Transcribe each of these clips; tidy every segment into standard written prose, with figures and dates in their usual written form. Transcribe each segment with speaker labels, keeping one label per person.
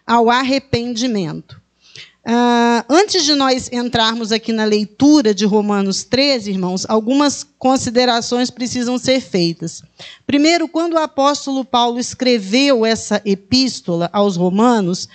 Speaker 1: ao arrependimento. Antes de nós entrarmos aqui na leitura de Romanos 13, irmãos, algumas considerações precisam ser feitas. Primeiro, quando o apóstolo Paulo escreveu essa epístola aos Romanos,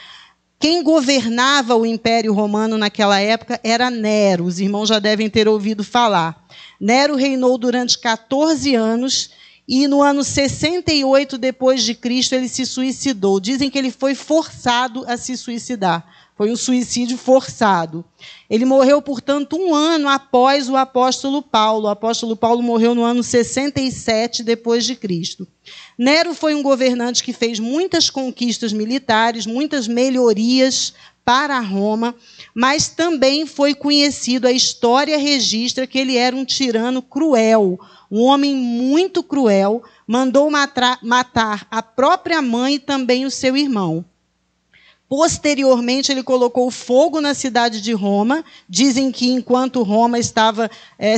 Speaker 1: quem governava o Império Romano naquela época era Nero. Os irmãos já devem ter ouvido falar. Nero reinou durante 14 anos e no ano 68 depois de Cristo ele se suicidou. Dizem que ele foi forçado a se suicidar. Foi um suicídio forçado. Ele morreu, portanto, 1 ano após o apóstolo Paulo. O apóstolo Paulo morreu no ano 67 depois de Cristo. Nero foi um governante que fez muitas conquistas militares, muitas melhorias para Roma, mas também foi conhecido, a história registra que ele era um tirano cruel, um homem muito cruel, mandou matar a própria mãe e também o seu irmão. Posteriormente, ele colocou fogo na cidade de Roma. Dizem que, enquanto Roma estava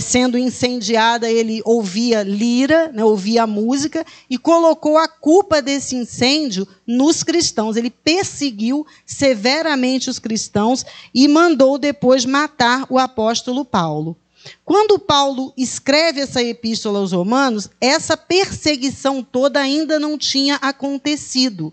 Speaker 1: sendo incendiada, ele ouvia lira, né, ouvia música, e colocou a culpa desse incêndio nos cristãos. Ele perseguiu severamente os cristãos e mandou depois matar o apóstolo Paulo. Quando Paulo escreve essa epístola aos Romanos, essa perseguição toda ainda não tinha acontecido.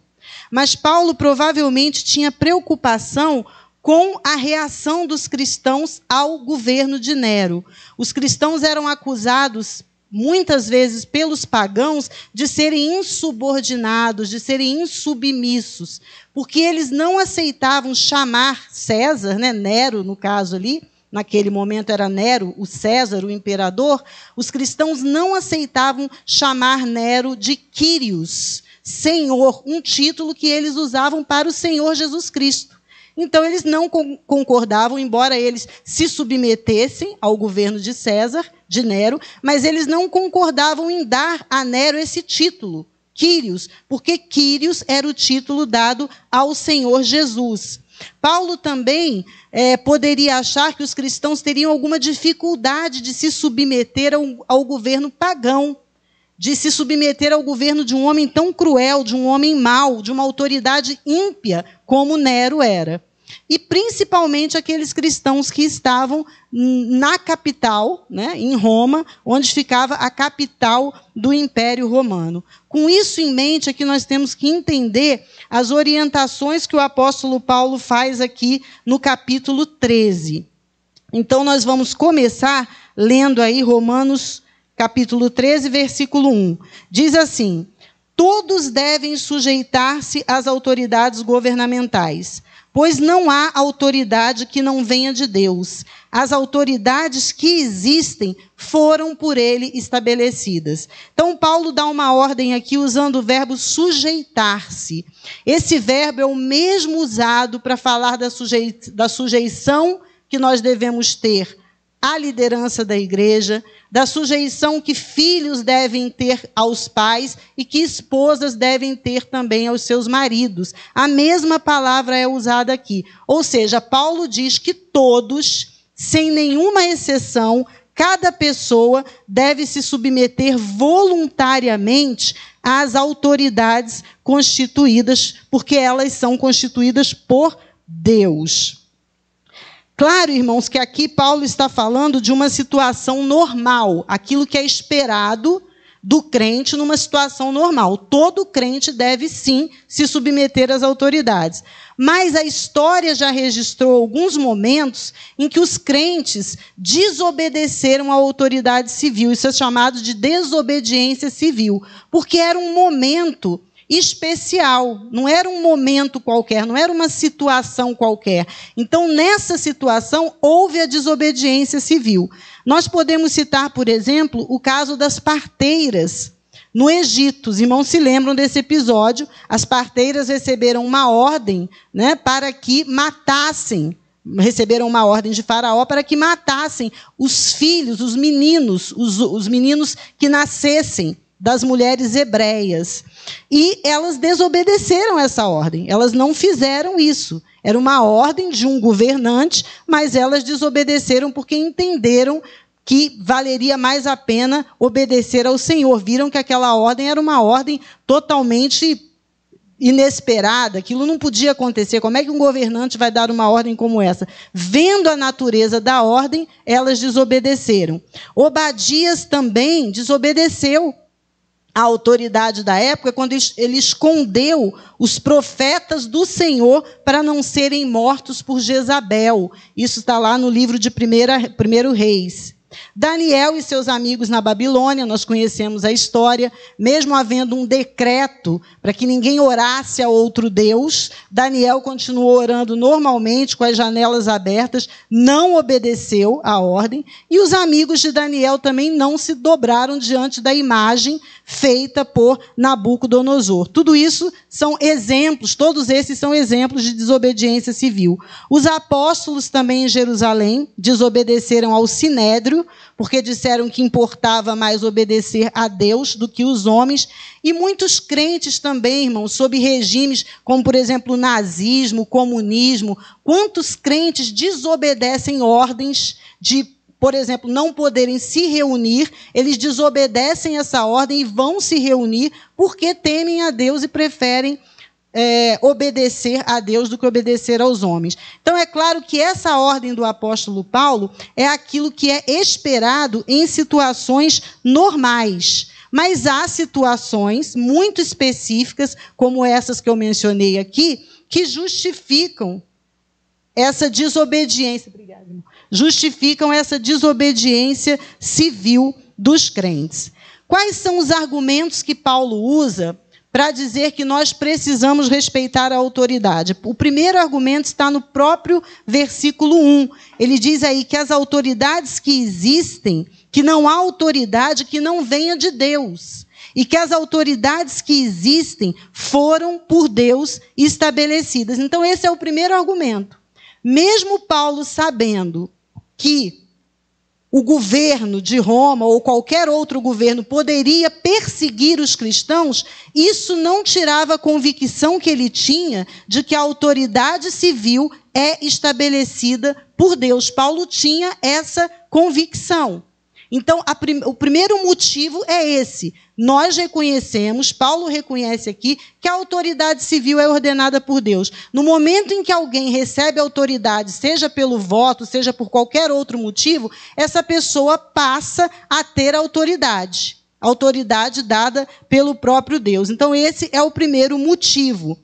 Speaker 1: Mas Paulo provavelmente tinha preocupação com a reação dos cristãos ao governo de Nero. Os cristãos eram acusados, muitas vezes pelos pagãos, de serem insubordinados, de serem insubmissos, porque eles não aceitavam chamar César, né, Nero no caso ali, naquele momento era Nero, o César, o imperador, os cristãos não aceitavam chamar Nero de Quírios, Senhor, um título que eles usavam para o Senhor Jesus Cristo. Então, eles não concordavam, embora eles se submetessem ao governo de César, de Nero, mas eles não concordavam em dar a Nero esse título, Quírios, porque Quírios era o título dado ao Senhor Jesus. Paulo também poderia achar que os cristãos teriam alguma dificuldade de se submeter ao governo pagão, de se submeter ao governo de um homem tão cruel, de um homem mau, de uma autoridade ímpia como Nero era. E principalmente aqueles cristãos que estavam na capital, né, em Roma, onde ficava a capital do Império Romano. Com isso em mente é que nós temos que entender as orientações que o apóstolo Paulo faz aqui no capítulo 13. Então nós vamos começar lendo aí Romanos capítulo 13, versículo 1. Diz assim: todos devem sujeitar-se às autoridades governamentais, pois não há autoridade que não venha de Deus. As autoridades que existem foram por ele estabelecidas. Então, Paulo dá uma ordem aqui usando o verbo sujeitar-se. Esse verbo é o mesmo usado para falar da sujeição que nós devemos ter à liderança da igreja, da sujeição que filhos devem ter aos pais e que esposas devem ter também aos seus maridos. A mesma palavra é usada aqui. Ou seja, Paulo diz que todos, sem nenhuma exceção, cada pessoa deve se submeter voluntariamente às autoridades constituídas, porque elas são constituídas por Deus. Claro, irmãos, que aqui Paulo está falando de uma situação normal, aquilo que é esperado do crente numa situação normal. Todo crente deve, sim, se submeter às autoridades. Mas a história já registrou alguns momentos em que os crentes desobedeceram à autoridade civil. Isso é chamado de desobediência civil, porque era um momento especial, não era um momento qualquer, não era uma situação qualquer. Então, nessa situação, houve a desobediência civil. Nós podemos citar, por exemplo, o caso das parteiras no Egito. Os irmãos se lembram desse episódio. As parteiras receberam uma ordem, né, para que matassem, receberam uma ordem de Faraó para que matassem os filhos, os meninos que nascessem das mulheres hebreias. E elas desobedeceram essa ordem, elas não fizeram isso. Era uma ordem de um governante, mas elas desobedeceram porque entenderam que valeria mais a pena obedecer ao Senhor. Viram que aquela ordem era uma ordem totalmente inesperada, aquilo não podia acontecer. Como é que um governante vai dar uma ordem como essa? Vendo a natureza da ordem, elas desobedeceram. Obadias também desobedeceu a autoridade da época quando ele escondeu os profetas do Senhor para não serem mortos por Jezabel. Isso está lá no livro de 1 Reis. Daniel e seus amigos na Babilônia, nós conhecemos a história, mesmo havendo um decreto para que ninguém orasse a outro Deus, Daniel continuou orando normalmente, com as janelas abertas, não obedeceu à ordem, e os amigos de Daniel também não se dobraram diante da imagem feita por Nabucodonosor. Tudo isso são exemplos, todos esses são exemplos de desobediência civil. Os apóstolos também em Jerusalém desobedeceram ao Sinédrio, porque disseram que importava mais obedecer a Deus do que os homens. E muitos crentes também, irmãos, sob regimes como, por exemplo, o nazismo, o comunismo. Quantos crentes desobedecem ordens de, por exemplo, não poderem se reunir, eles desobedecem essa ordem e vão se reunir porque temem a Deus e preferem obedecer a Deus do que obedecer aos homens. Então, é claro que essa ordem do apóstolo Paulo é aquilo que é esperado em situações normais. Mas há situações muito específicas, como essas que eu mencionei aqui, que justificam essa desobediência. Obrigada, irmão. Justificam essa desobediência civil dos crentes. Quais são os argumentos que Paulo usa para dizer que nós precisamos respeitar a autoridade? O primeiro argumento está no próprio versículo 1. Ele diz aí que as autoridades que existem, que não há autoridade que não venha de Deus. E que as autoridades que existem foram por Deus estabelecidas. Então, esse é o primeiro argumento. Mesmo Paulo sabendo que o governo de Roma ou qualquer outro governo poderia perseguir os cristãos, isso não tirava a convicção que ele tinha de que a autoridade civil é estabelecida por Deus. Paulo tinha essa convicção. Então, o primeiro motivo é esse. Nós reconhecemos, Paulo reconhece aqui, que a autoridade civil é ordenada por Deus. No momento em que alguém recebe autoridade, seja pelo voto, seja por qualquer outro motivo, essa pessoa passa a ter autoridade. Autoridade dada pelo próprio Deus. Então, esse é o primeiro motivo.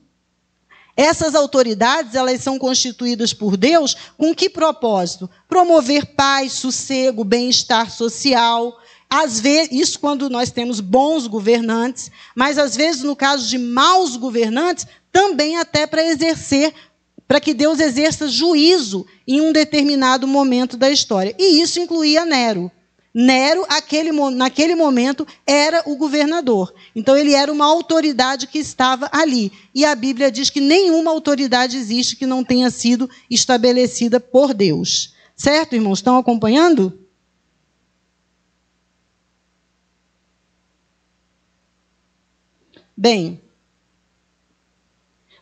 Speaker 1: Essas autoridades, elas são constituídas por Deus com que propósito? Promover paz, sossego, bem-estar social. Às vezes, isso quando nós temos bons governantes, mas às vezes, no caso de maus governantes, também até para que Deus exerça juízo em um determinado momento da história. E isso incluía Nero. Nero, naquele momento, era o governador. Então, ele era uma autoridade que estava ali. E a Bíblia diz que nenhuma autoridade existe que não tenha sido estabelecida por Deus. Certo, irmãos? Estão acompanhando? Bem,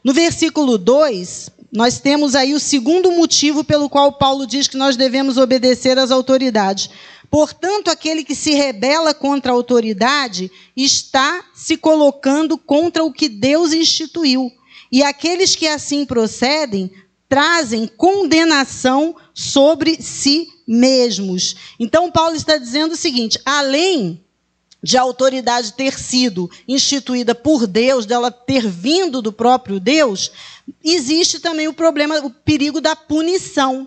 Speaker 1: no versículo 2, nós temos aí o segundo motivo pelo qual Paulo diz que nós devemos obedecer às autoridades. Portanto, aquele que se rebela contra a autoridade está se colocando contra o que Deus instituiu. E aqueles que assim procedem trazem condenação sobre si mesmos. Então, Paulo está dizendo o seguinte: além de a autoridade ter sido instituída por Deus, dela ter vindo do próprio Deus, existe também o perigo da punição.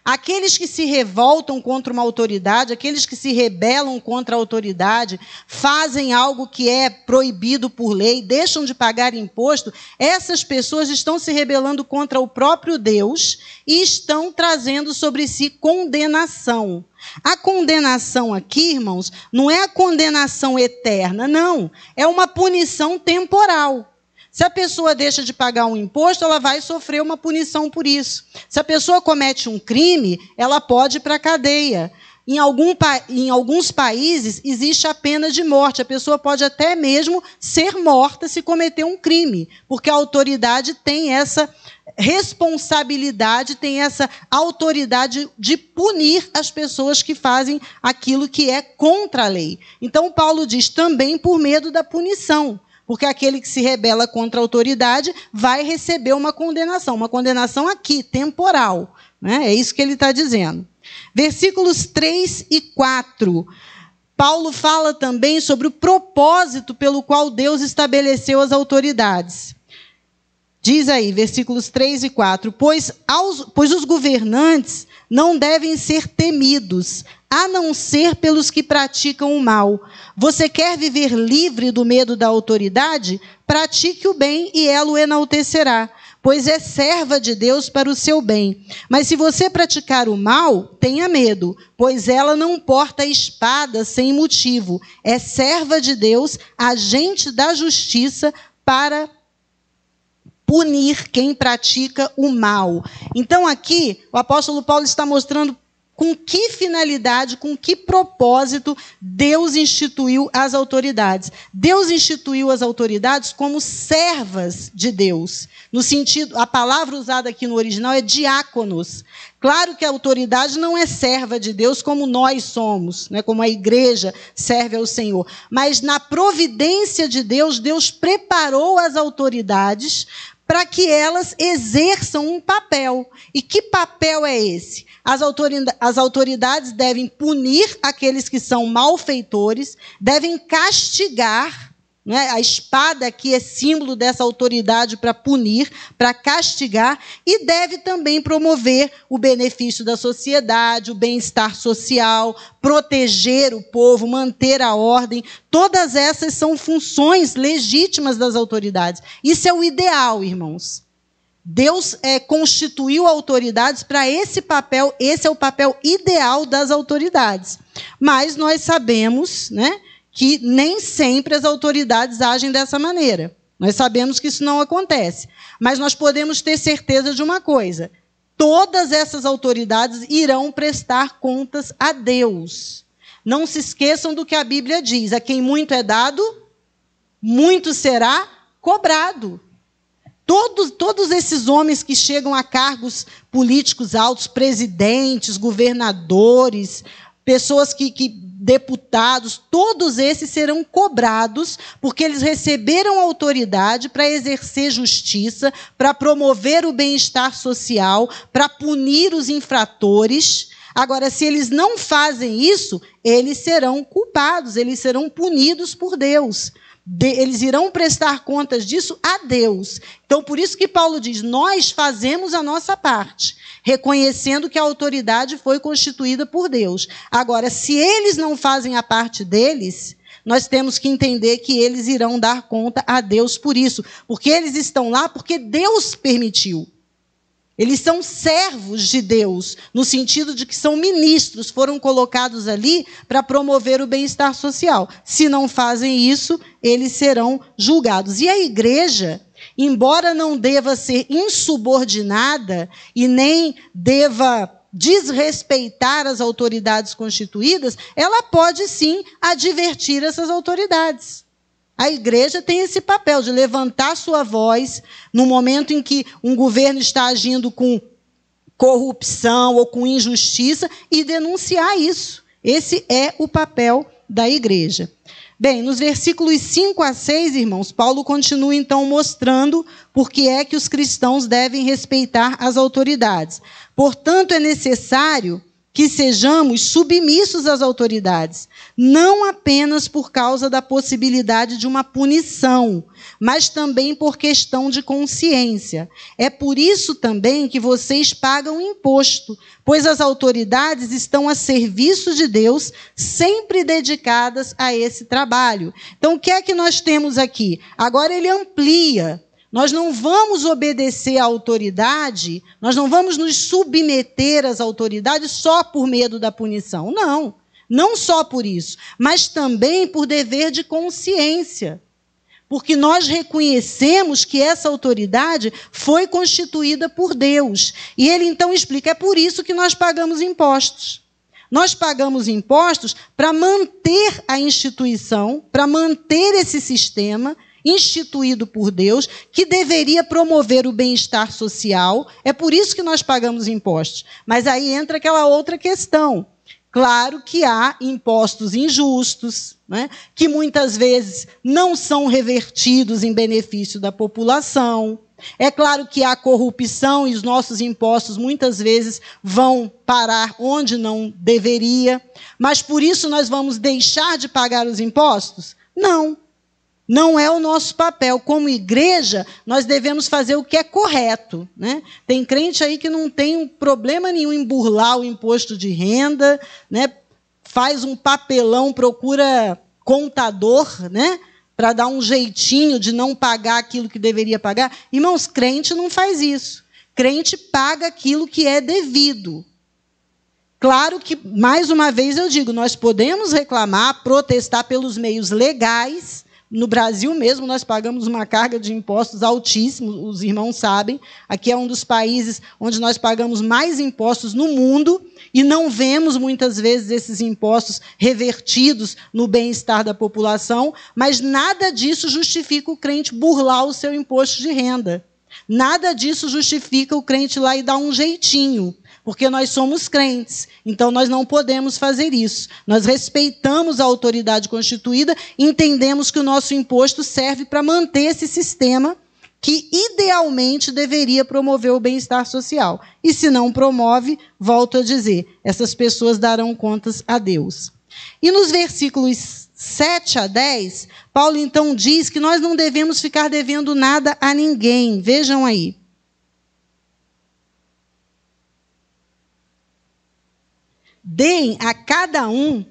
Speaker 1: Aqueles que se revoltam contra uma autoridade, aqueles que se rebelam contra a autoridade, fazem algo que é proibido por lei, deixam de pagar imposto, essas pessoas estão se rebelando contra o próprio Deus e estão trazendo sobre si condenação. A condenação aqui, irmãos, não é a condenação eterna, não. É uma punição temporal. Se a pessoa deixa de pagar um imposto, ela vai sofrer uma punição por isso. Se a pessoa comete um crime, ela pode ir para a cadeia. Em alguns países, existe a pena de morte. A pessoa pode até mesmo ser morta se cometer um crime, porque a autoridade tem essa responsabilidade, tem essa autoridade de punir as pessoas que fazem aquilo que é contra a lei. Então, Paulo diz também por medo da punição. porque aquele que se rebela contra a autoridade vai receber uma condenação aqui, temporal, né? É isso que ele está dizendo. Versículos 3 e 4. Paulo fala também sobre o propósito pelo qual Deus estabeleceu as autoridades. Diz aí, versículos 3 e 4, pois os governantes não devem ser temidos, a não ser pelos que praticam o mal. Você quer viver livre do medo da autoridade? Pratique o bem e ela o enaltecerá, pois é serva de Deus para o seu bem. Mas se você praticar o mal, tenha medo, pois ela não porta espada sem motivo. É serva de Deus, agente da justiça para punir quem pratica o mal. Então aqui, o apóstolo Paulo está mostrando com que finalidade, com que propósito Deus instituiu as autoridades. Deus instituiu as autoridades como servas de Deus. No sentido, a palavra usada aqui no original é diáconos. Claro que a autoridade não é serva de Deus como nós somos, né? Como a igreja serve ao Senhor. Mas na providência de Deus, Deus preparou as autoridades para que elas exerçam um papel. E que papel é esse? As autoridades devem punir aqueles que são malfeitores, devem castigar, né? A espada aqui é símbolo dessa autoridade para punir, para castigar, e deve também promover o benefício da sociedade, o bem-estar social, proteger o povo, manter a ordem. Todas essas são funções legítimas das autoridades. Isso é o ideal, irmãos. Deus constituiu autoridades para esse papel, esse é o papel ideal das autoridades. Mas nós sabemos, né, que nem sempre as autoridades agem dessa maneira. Nós sabemos que isso não acontece. Mas nós podemos ter certeza de uma coisa: todas essas autoridades irão prestar contas a Deus. Não se esqueçam do que a Bíblia diz: a quem muito é dado, muito será cobrado. Todos esses homens que chegam a cargos políticos altos, presidentes, governadores, pessoas deputados, todos esses serão cobrados, porque eles receberam autoridade para exercer justiça, para promover o bem-estar social, para punir os infratores. Agora, se eles não fazem isso, eles serão culpados, eles serão punidos por Deus. Eles irão prestar contas disso a Deus. Então, por isso que Paulo diz, nós fazemos a nossa parte, reconhecendo que a autoridade foi constituída por Deus. Agora, se eles não fazem a parte deles, nós temos que entender que eles irão dar conta a Deus por isso, porque eles estão lá porque Deus permitiu. Eles são servos de Deus, no sentido de que são ministros, foram colocados ali para promover o bem-estar social. Se não fazem isso, eles serão julgados. E a igreja, embora não deva ser insubordinada e nem deva desrespeitar as autoridades constituídas, ela pode sim advertir essas autoridades. A igreja tem esse papel de levantar sua voz no momento em que um governo está agindo com corrupção ou com injustiça e denunciar isso. Esse é o papel da igreja. Bem, nos versículos 5 a 6, irmãos, Paulo continua então mostrando por que é que os cristãos devem respeitar as autoridades. Portanto, é necessário que sejamos submissos às autoridades, não apenas por causa da possibilidade de uma punição, mas também por questão de consciência. É por isso também que vocês pagam imposto, pois as autoridades estão a serviço de Deus, sempre dedicadas a esse trabalho. Então, o que é que nós temos aqui? Agora ele amplia. Nós não vamos obedecer à autoridade, nós não vamos nos submeter às autoridades só por medo da punição. Não, não só por isso, mas também por dever de consciência. Porque nós reconhecemos que essa autoridade foi constituída por Deus. E ele então explica, é por isso que nós pagamos impostos. Nós pagamos impostos para manter a instituição, para manter esse sistema instituído por Deus, que deveria promover o bem-estar social. É por isso que nós pagamos impostos. Mas aí entra aquela outra questão. Claro que há impostos injustos, né, que muitas vezes não são revertidos em benefício da população. É claro que há corrupção e os nossos impostos muitas vezes vão parar onde não deveria, mas por isso nós vamos deixar de pagar os impostos? Não. Não é o nosso papel. Como igreja, nós devemos fazer o que é correto, né? Tem crente aí que não tem problema nenhum em burlar o imposto de renda, né? Faz um papelão, procura contador, né? Para dar um jeitinho de não pagar aquilo que deveria pagar. Irmãos, crente não faz isso. Crente paga aquilo que é devido. Claro que, mais uma vez eu digo, nós podemos reclamar, protestar pelos meios legais. No Brasil mesmo, nós pagamos uma carga de impostos altíssimos, os irmãos sabem. Aqui é um dos países onde nós pagamos mais impostos no mundo e não vemos, muitas vezes, esses impostos revertidos no bem-estar da população, mas nada disso justifica o crente burlar o seu imposto de renda. Nada disso justifica o crente ir lá e dar um jeitinho, porque nós somos crentes, então nós não podemos fazer isso. Nós respeitamos a autoridade constituída, entendemos que o nosso imposto serve para manter esse sistema que, idealmente, deveria promover o bem-estar social. E, se não promove, volto a dizer, essas pessoas darão contas a Deus. E nos versículos 7 a 10, Paulo, então, diz que nós não devemos ficar devendo nada a ninguém. Vejam aí. Deem a cada um,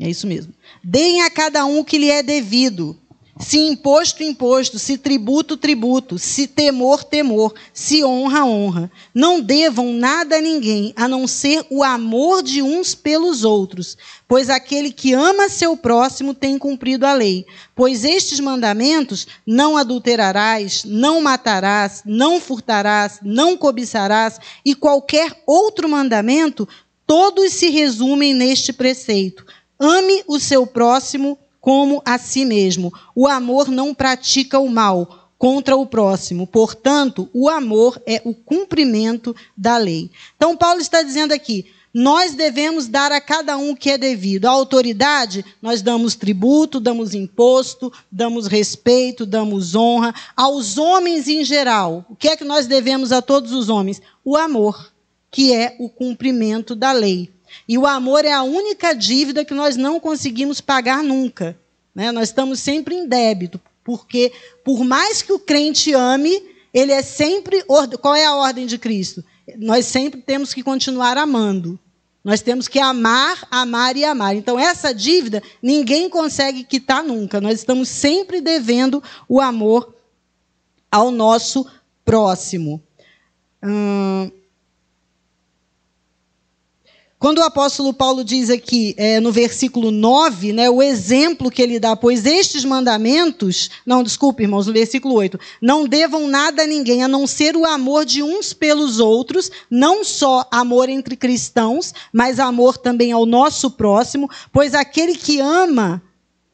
Speaker 1: é isso mesmo, deem a cada um o que lhe é devido, se imposto, imposto, se tributo, tributo, se temor, temor, se honra, honra. Não devam nada a ninguém, a não ser o amor de uns pelos outros, pois aquele que ama seu próximo tem cumprido a lei. Pois estes mandamentos, não adulterarás, não matarás, não furtarás, não cobiçarás, e qualquer outro mandamento, todos se resumem neste preceito: ame o seu próximo como a si mesmo. O amor não pratica o mal contra o próximo. Portanto, o amor é o cumprimento da lei. Então, Paulo está dizendo aqui, nós devemos dar a cada um o que é devido. À autoridade, nós damos tributo, damos imposto, damos respeito, damos honra. Aos homens em geral, o que é que nós devemos a todos os homens? O amor, que é o cumprimento da lei. E o amor é a única dívida que nós não conseguimos pagar nunca, né? Nós estamos sempre em débito, porque por mais que o crente ame, ele é sempre... Qual é a ordem de Cristo? Nós sempre temos que continuar amando. Nós temos que amar, amar e amar. Então, essa dívida ninguém consegue quitar nunca. Nós estamos sempre devendo o amor ao nosso próximo. Quando o apóstolo Paulo diz aqui, no versículo 9, né, o exemplo que ele dá, pois estes mandamentos... Não, desculpe, irmãos, no versículo 8. Não devam nada a ninguém, a não ser o amor de uns pelos outros, não só amor entre cristãos, mas amor também ao nosso próximo, pois aquele que ama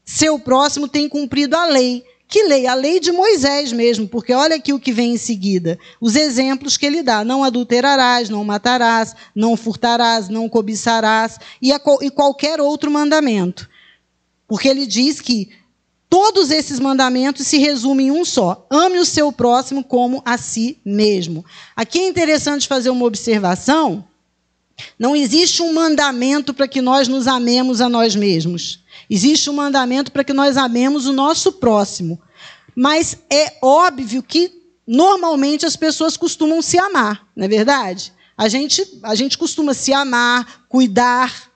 Speaker 1: seu próximo tem cumprido a lei. Que lei? A lei de Moisés mesmo, porque olha aqui o que vem em seguida. Os exemplos que ele dá. Não adulterarás, não matarás, não furtarás, não cobiçarás, e qualquer outro mandamento. Porque ele diz que todos esses mandamentos se resumem em um só. Ame o seu próximo como a si mesmo. Aqui é interessante fazer uma observação. Não existe um mandamento para que nós nos amemos a nós mesmos. Existe um mandamento para que nós amemos o nosso próximo. Mas é óbvio que, normalmente, as pessoas costumam se amar, não é verdade? A gente costuma se amar, cuidar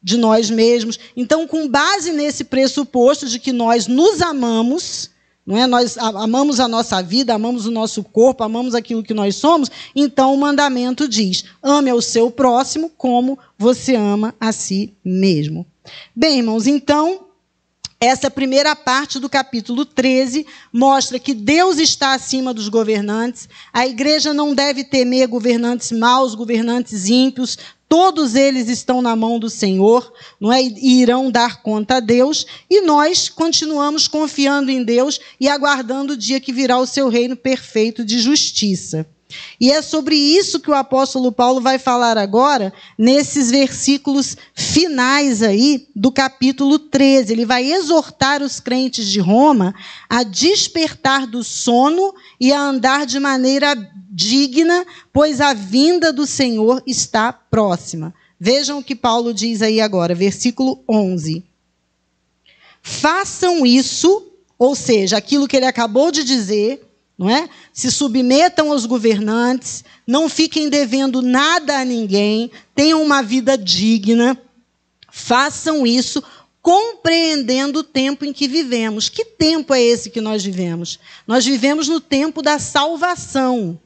Speaker 1: de nós mesmos. Então, com base nesse pressuposto de que nós nos amamos, não é? Nós amamos a nossa vida, amamos o nosso corpo, amamos aquilo que nós somos, então o mandamento diz: ame ao seu próximo como você ama a si mesmo. Bem, irmãos, então, essa primeira parte do capítulo 13 mostra que Deus está acima dos governantes, a igreja não deve temer governantes maus, governantes ímpios, todos eles estão na mão do Senhor, não é? E irão dar conta a Deus, e nós continuamos confiando em Deus e aguardando o dia que virá o seu reino perfeito de justiça. E é sobre isso que o apóstolo Paulo vai falar agora, nesses versículos finais aí do capítulo 13. Ele vai exortar os crentes de Roma a despertar do sono e a andar de maneira digna, pois a vinda do Senhor está próxima. Vejam o que Paulo diz aí agora, versículo 11. Façam isso, ou seja, aquilo que ele acabou de dizer, não é? Se submetam aos governantes, não fiquem devendo nada a ninguém, tenham uma vida digna, façam isso compreendendo o tempo em que vivemos. Que tempo é esse que nós vivemos? Nós vivemos no tempo da salvação.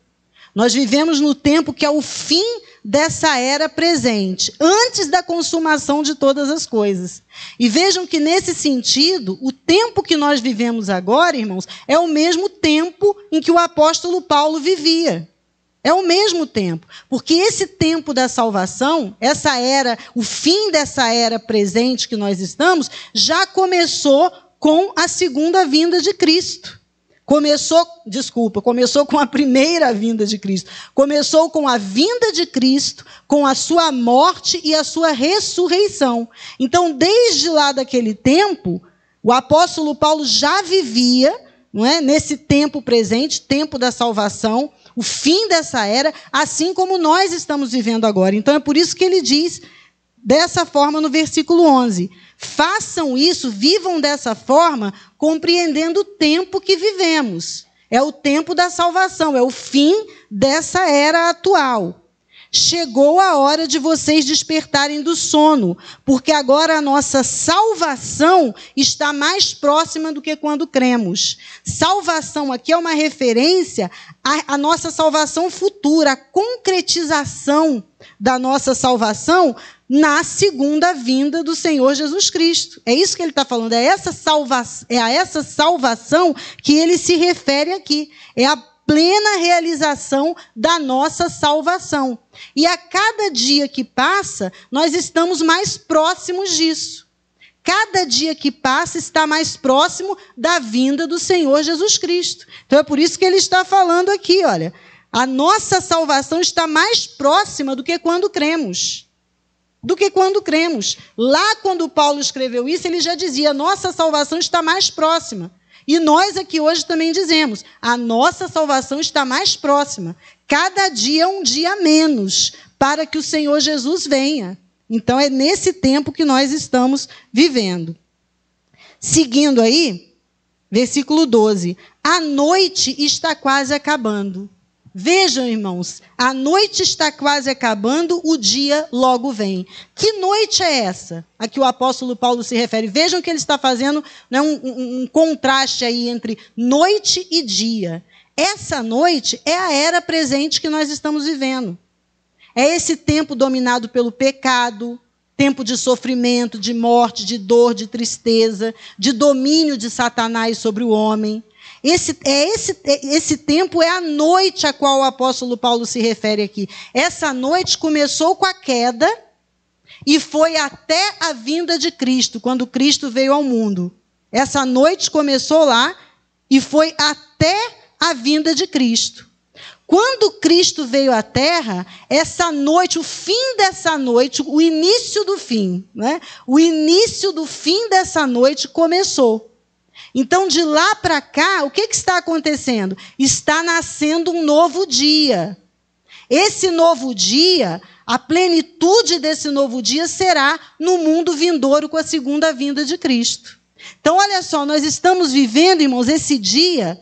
Speaker 1: Nós vivemos no tempo que é o fim dessa era presente, antes da consumação de todas as coisas. E vejam que, nesse sentido, o tempo que nós vivemos agora, irmãos, é o mesmo tempo em que o apóstolo Paulo vivia. É o mesmo tempo. Porque esse tempo da salvação, essa era, o fim dessa era presente que nós estamos, já começou com a segunda vinda de Cristo. Começou com a primeira vinda de Cristo. Começou com a vinda de Cristo, com a sua morte e a sua ressurreição. Então, desde lá daquele tempo, o apóstolo Paulo já vivia, não é, nesse tempo presente, tempo da salvação, o fim dessa era, assim como nós estamos vivendo agora. Então, é por isso que ele diz dessa forma no versículo 11. Façam isso, vivam dessa forma, compreendendo o tempo que vivemos. É o tempo da salvação, é o fim dessa era atual. Chegou a hora de vocês despertarem do sono, porque agora a nossa salvação está mais próxima do que quando cremos. Salvação aqui é uma referência à nossa salvação futura, a concretização da nossa salvação na segunda vinda do Senhor Jesus Cristo. É isso que ele está falando, é a essa salvação que ele se refere aqui. É a plena realização da nossa salvação. E a cada dia que passa, nós estamos mais próximos disso. Cada dia que passa está mais próximo da vinda do Senhor Jesus Cristo. Então é por isso que ele está falando aqui, olha, a nossa salvação está mais próxima do que quando cremos. Lá, quando Paulo escreveu isso, ele já dizia, a nossa salvação está mais próxima. E nós aqui hoje também dizemos, a nossa salvação está mais próxima. Cada dia é um dia menos, para que o Senhor Jesus venha. Então, é nesse tempo que nós estamos vivendo. Seguindo aí, versículo 12. A noite está quase acabando. Vejam, irmãos, a noite está quase acabando, o dia logo vem. Que noite é essa a que o apóstolo Paulo se refere? Vejam que ele está fazendo, né, um contraste aí entre noite e dia. Essa noite é a era presente que nós estamos vivendo. É esse tempo dominado pelo pecado, tempo de sofrimento, de morte, de dor, de tristeza, de domínio de Satanás sobre o homem. Esse tempo é a noite a qual o apóstolo Paulo se refere aqui. Essa noite começou com a queda e foi até a vinda de Cristo, quando Cristo veio ao mundo. Essa noite começou lá e foi até a vinda de Cristo. Quando Cristo veio à Terra, essa noite, o fim dessa noite, o início do fim, né? O início do fim dessa noite começou. Então, de lá para cá, o que está acontecendo? Está nascendo um novo dia. Esse novo dia, a plenitude desse novo dia será no mundo vindouro com a segunda vinda de Cristo. Então, olha só, nós estamos vivendo, irmãos, esse dia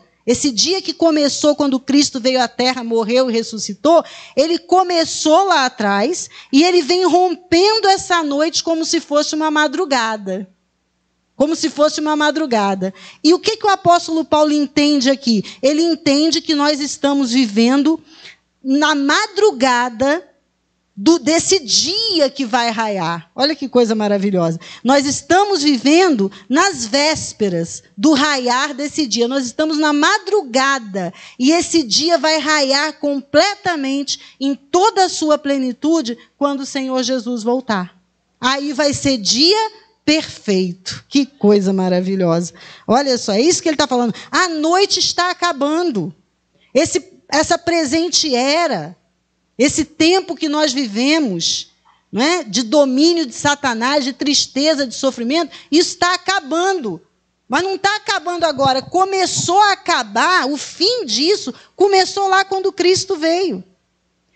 Speaker 1: que começou quando Cristo veio à Terra, morreu e ressuscitou, ele começou lá atrás e ele vem rompendo essa noite como se fosse uma madrugada. Como se fosse uma madrugada. E o que o apóstolo Paulo entende aqui? Ele entende que nós estamos vivendo na madrugada desse dia que vai raiar. Olha que coisa maravilhosa. Nós estamos vivendo nas vésperas do raiar desse dia. Nós estamos na madrugada. E esse dia vai raiar completamente em toda a sua plenitude quando o Senhor Jesus voltar. Aí vai ser dia perfeito. Que coisa maravilhosa. Olha só, é isso que ele está falando. A noite está acabando. Esse essa presente era, esse tempo que nós vivemos, não é? De domínio de Satanás, de tristeza, de sofrimento, isso está acabando. Mas não está acabando agora. Começou a acabar, o fim disso começou lá quando Cristo veio.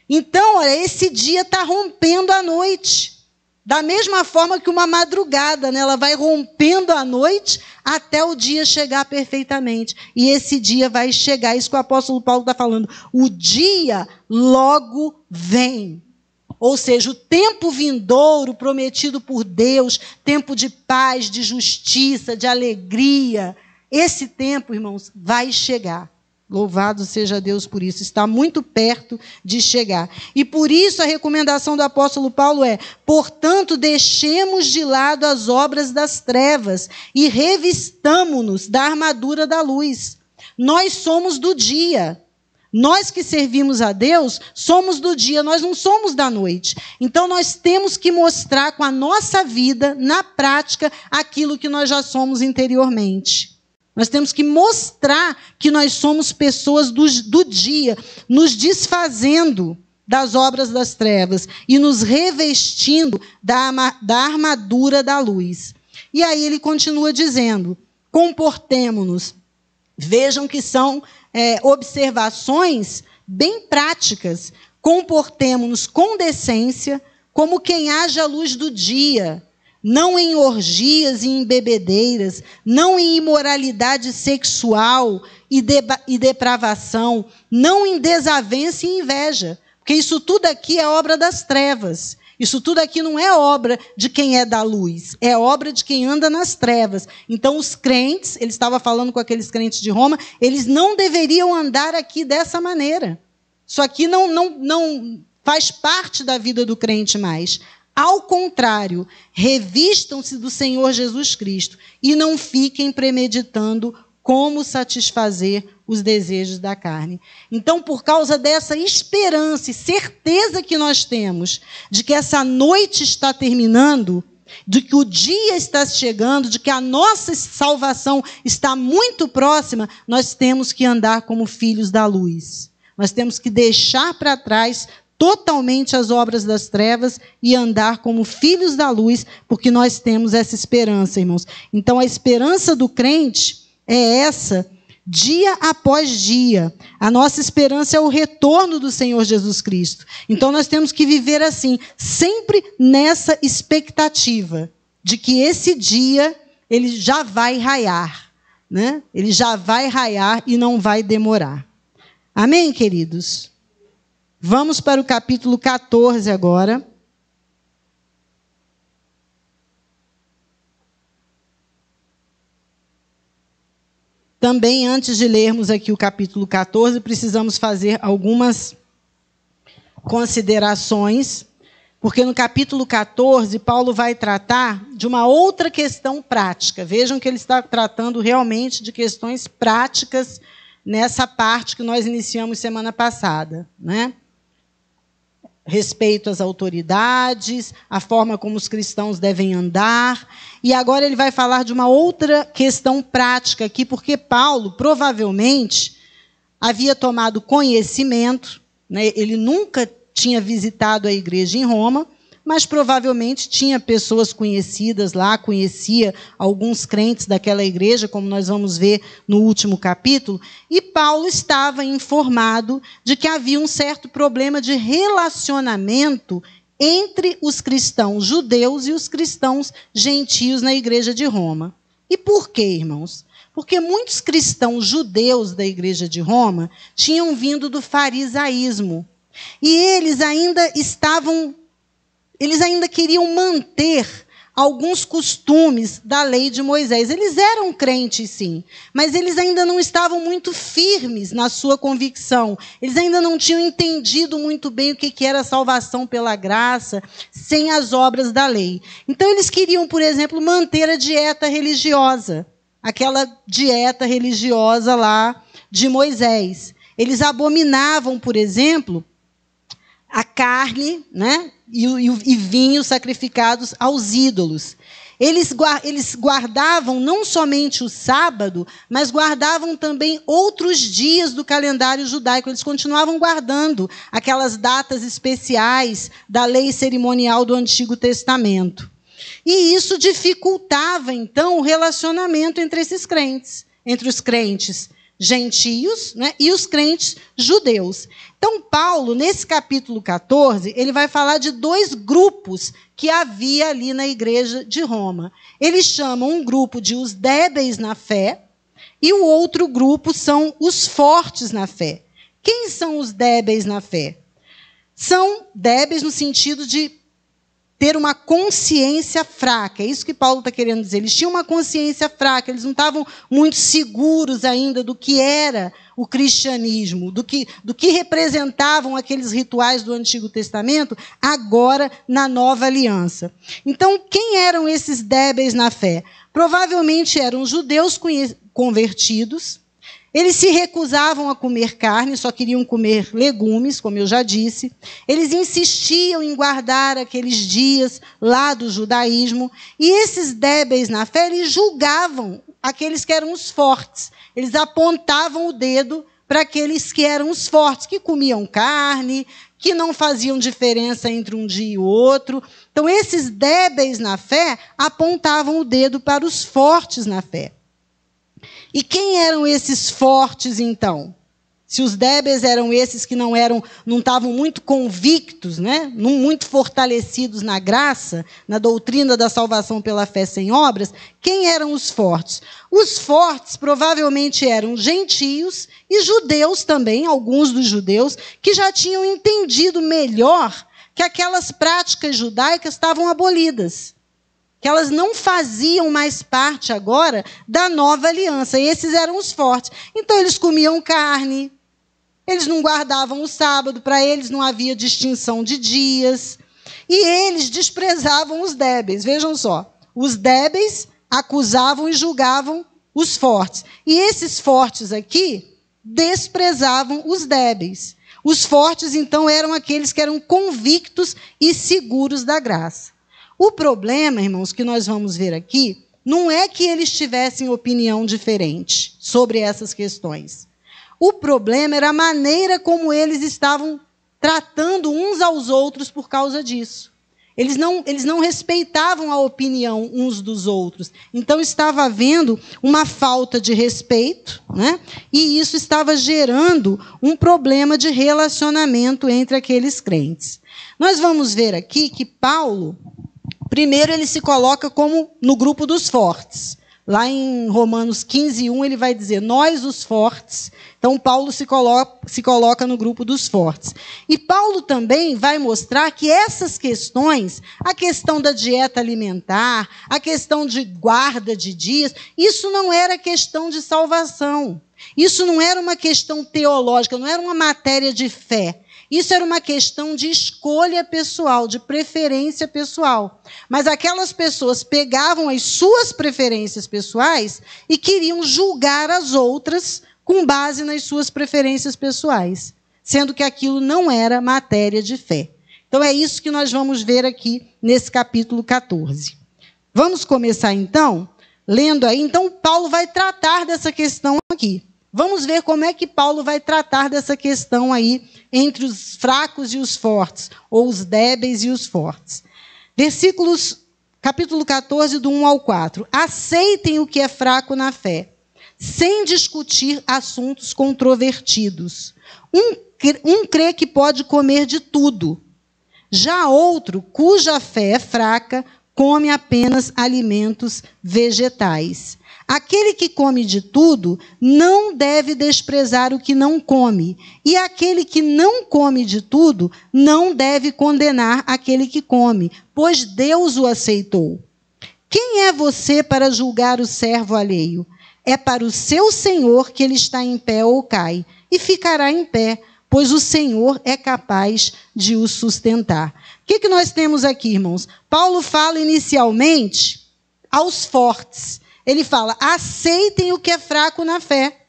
Speaker 1: Então, olha, esse dia está rompendo a noite. Da mesma forma que uma madrugada, né? Ela vai rompendo a noite até o dia chegar perfeitamente. E esse dia vai chegar. Isso que o apóstolo Paulo está falando. O dia logo vem. Ou seja, o tempo vindouro prometido por Deus, tempo de paz, de justiça, de alegria, esse tempo, irmãos, vai chegar. Louvado seja Deus por isso. Está muito perto de chegar. E por isso a recomendação do apóstolo Paulo é: portanto, deixemos de lado as obras das trevas e revistamo-nos da armadura da luz. Nós somos do dia. Nós que servimos a Deus, somos do dia, nós não somos da noite. Então, nós temos que mostrar com a nossa vida, na prática, aquilo que nós já somos interiormente. Nós temos que mostrar que nós somos pessoas do dia, nos desfazendo das obras das trevas e nos revestindo da armadura da luz. E aí ele continua dizendo: comportemo-nos. Vejam que são observações bem práticas. Comportemo-nos com decência, como quem age à luz do dia, não em orgias e em bebedeiras, não em imoralidade sexual e depravação, não em desavença e inveja, porque isso tudo aqui é obra das trevas. Isso tudo aqui não é obra de quem é da luz, é obra de quem anda nas trevas. Então, os crentes, ele estava falando com aqueles crentes de Roma, eles não deveriam andar aqui dessa maneira. Isso aqui não faz parte da vida do crente mais. Ao contrário, revistam-se do Senhor Jesus Cristo e não fiquem premeditando como satisfazer os desejos da carne. Então, por causa dessa esperança e certeza que nós temos de que essa noite está terminando, de que o dia está chegando, de que a nossa salvação está muito próxima, nós temos que andar como filhos da luz. Nós temos que deixar para trás totalmente as obras das trevas e andar como filhos da luz, porque nós temos essa esperança, irmãos. Então, a esperança do crente é essa, dia após dia. A nossa esperança é o retorno do Senhor Jesus Cristo. Então, nós temos que viver assim, sempre nessa expectativa de que esse dia, ele já vai raiar, né? Ele já vai raiar e não vai demorar. Amém, queridos? Vamos para o capítulo 14 agora. Também, antes de lermos aqui o capítulo 14, precisamos fazer algumas considerações, porque no capítulo 14, Paulo vai tratar de uma outra questão prática. Vejam que ele está tratando realmente de questões práticas nessa parte que nós iniciamos semana passada, né? Respeito às autoridades, a forma como os cristãos devem andar. E agora ele vai falar de uma outra questão prática aqui, porque Paulo provavelmente havia tomado conhecimento, né? Ele nunca tinha visitado a igreja em Roma, mas provavelmente tinha pessoas conhecidas lá, conhecia alguns crentes daquela igreja, como nós vamos ver no último capítulo, e Paulo estava informado de que havia um certo problema de relacionamento entre os cristãos judeus e os cristãos gentios na igreja de Roma. E por quê, irmãos? Porque muitos cristãos judeus da igreja de Roma tinham vindo do farisaísmo, e eles ainda queriam manter alguns costumes da lei de Moisés. Eles eram crentes, sim, mas eles ainda não estavam muito firmes na sua convicção. Eles ainda não tinham entendido muito bem o que era salvação pela graça, sem as obras da lei. Então, eles queriam, por exemplo, manter a dieta religiosa, aquela dieta religiosa lá de Moisés. Eles abominavam, por exemplo, a carne, né? E vinho sacrificados aos ídolos. Eles guardavam não somente o sábado, mas guardavam também outros dias do calendário judaico. Eles continuavam guardando aquelas datas especiais da lei cerimonial do Antigo Testamento. E isso dificultava, então, o relacionamento entre esses crentes, entre os crentes gentios, né, e os crentes judeus. Então, Paulo, nesse capítulo 14, ele vai falar de dois grupos que havia ali na igreja de Roma. Ele chama um grupo de os débeis na fé e o outro grupo são os fortes na fé. Quem são os débeis na fé? São débeis no sentido de ter uma consciência fraca. É isso que Paulo está querendo dizer. Eles tinham uma consciência fraca, eles não estavam muito seguros ainda do que era o cristianismo, do que representavam aqueles rituais do Antigo Testamento, agora na Nova Aliança. Então, quem eram esses débeis na fé? Provavelmente eram judeus convertidos. Eles se recusavam a comer carne, só queriam comer legumes, como eu já disse. Eles insistiam em guardar aqueles dias lá do judaísmo. E esses débeis na fé, eles julgavam aqueles que eram os fortes. Eles apontavam o dedo para aqueles que eram os fortes, que comiam carne, que não faziam diferença entre um dia e o outro. Então, esses débeis na fé apontavam o dedo para os fortes na fé. E quem eram esses fortes, então? Se os débeis eram esses que não estavam muito convictos, né? Muito fortalecidos na graça, na doutrina da salvação pela fé sem obras, quem eram os fortes? Os fortes provavelmente eram gentios e judeus também, alguns dos judeus, que já tinham entendido melhor que aquelas práticas judaicas estavam abolidas, que elas não faziam mais parte agora da nova aliança. E esses eram os fortes. Então, eles comiam carne, eles não guardavam o sábado, para eles não havia distinção de dias, e eles desprezavam os débeis. Vejam só, os débeis acusavam e julgavam os fortes. E esses fortes aqui desprezavam os débeis. Os fortes, então, eram aqueles que eram convictos e seguros da graça. O problema, irmãos, que nós vamos ver aqui, não é que eles tivessem opinião diferente sobre essas questões. O problema era a maneira como eles estavam tratando uns aos outros por causa disso. Eles não respeitavam a opinião uns dos outros. Então, estava havendo uma falta de respeito, né? E isso estava gerando um problema de relacionamento entre aqueles crentes. Nós vamos ver aqui que Paulo, primeiro, ele se coloca como no grupo dos fortes. Lá em Romanos 15:1, ele vai dizer, nós os fortes. Então, Paulo se coloca no grupo dos fortes. E Paulo também vai mostrar que essas questões, a questão da dieta alimentar, a questão de guarda de dias, isso não era questão de salvação. Isso não era uma questão teológica, não era uma matéria de fé. Isso era uma questão de escolha pessoal, de preferência pessoal. Mas aquelas pessoas pegavam as suas preferências pessoais e queriam julgar as outras com base nas suas preferências pessoais, sendo que aquilo não era matéria de fé. Então, é isso que nós vamos ver aqui nesse capítulo 14. Vamos começar, então, lendo aí. Então, Paulo vai tratar dessa questão aqui. Vamos ver como é que Paulo vai tratar dessa questão aí entre os fracos e os fortes, ou os débeis e os fortes. Capítulo 14, do 1 ao 4. Aceitem o que é fraco na fé, sem discutir assuntos controvertidos. Um crê que pode comer de tudo. Já outro, cuja fé é fraca, come apenas alimentos vegetais. Aquele que come de tudo não deve desprezar o que não come, e aquele que não come de tudo não deve condenar aquele que come, pois Deus o aceitou. Quem é você para julgar o servo alheio? É para o seu Senhor que ele está em pé ou cai, e ficará em pé, pois o Senhor é capaz de o sustentar. O que nós temos aqui, irmãos? Paulo fala inicialmente aos fortes. Ele fala, aceitem o que é fraco na fé,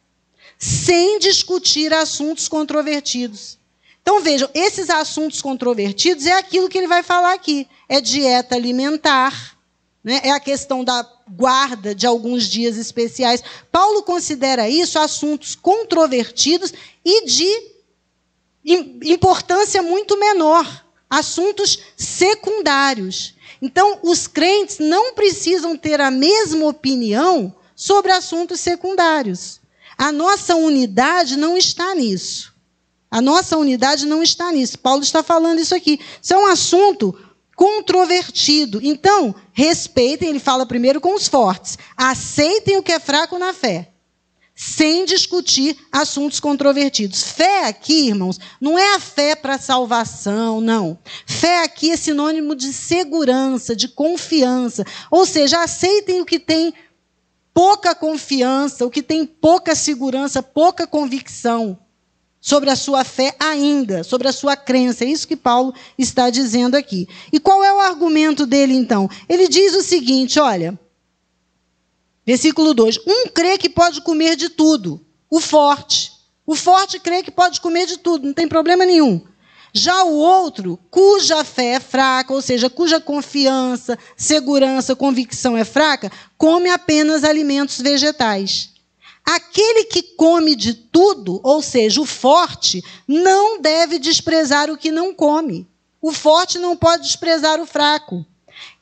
Speaker 1: sem discutir assuntos controvertidos. Então, vejam, esses assuntos controvertidos é aquilo que ele vai falar aqui. É dieta alimentar, né? É a questão da guarda de alguns dias especiais. Paulo considera isso assuntos controvertidos e de importância muito menor, assuntos secundários. Então, os crentes não precisam ter a mesma opinião sobre assuntos secundários. A nossa unidade não está nisso. A nossa unidade não está nisso. Paulo está falando isso aqui. Isso é um assunto controvertido. Então, respeitem, ele fala primeiro com os fortes. Aceitem o que é fraco na fé, sem discutir assuntos controvertidos. Fé aqui, irmãos, não é a fé para salvação, não. Fé aqui é sinônimo de segurança, de confiança. Ou seja, aceitem o que tem pouca confiança, o que tem pouca segurança, pouca convicção sobre a sua fé ainda, sobre a sua crença. É isso que Paulo está dizendo aqui. E qual é o argumento dele, então? Ele diz o seguinte, olha, versículo 2, um crê que pode comer de tudo, o forte crê que pode comer de tudo, não tem problema nenhum. Já o outro, cuja fé é fraca, ou seja, cuja confiança, segurança, convicção é fraca, come apenas alimentos vegetais. Aquele que come de tudo, ou seja, o forte, não deve desprezar o que não come. O forte não pode desprezar o fraco.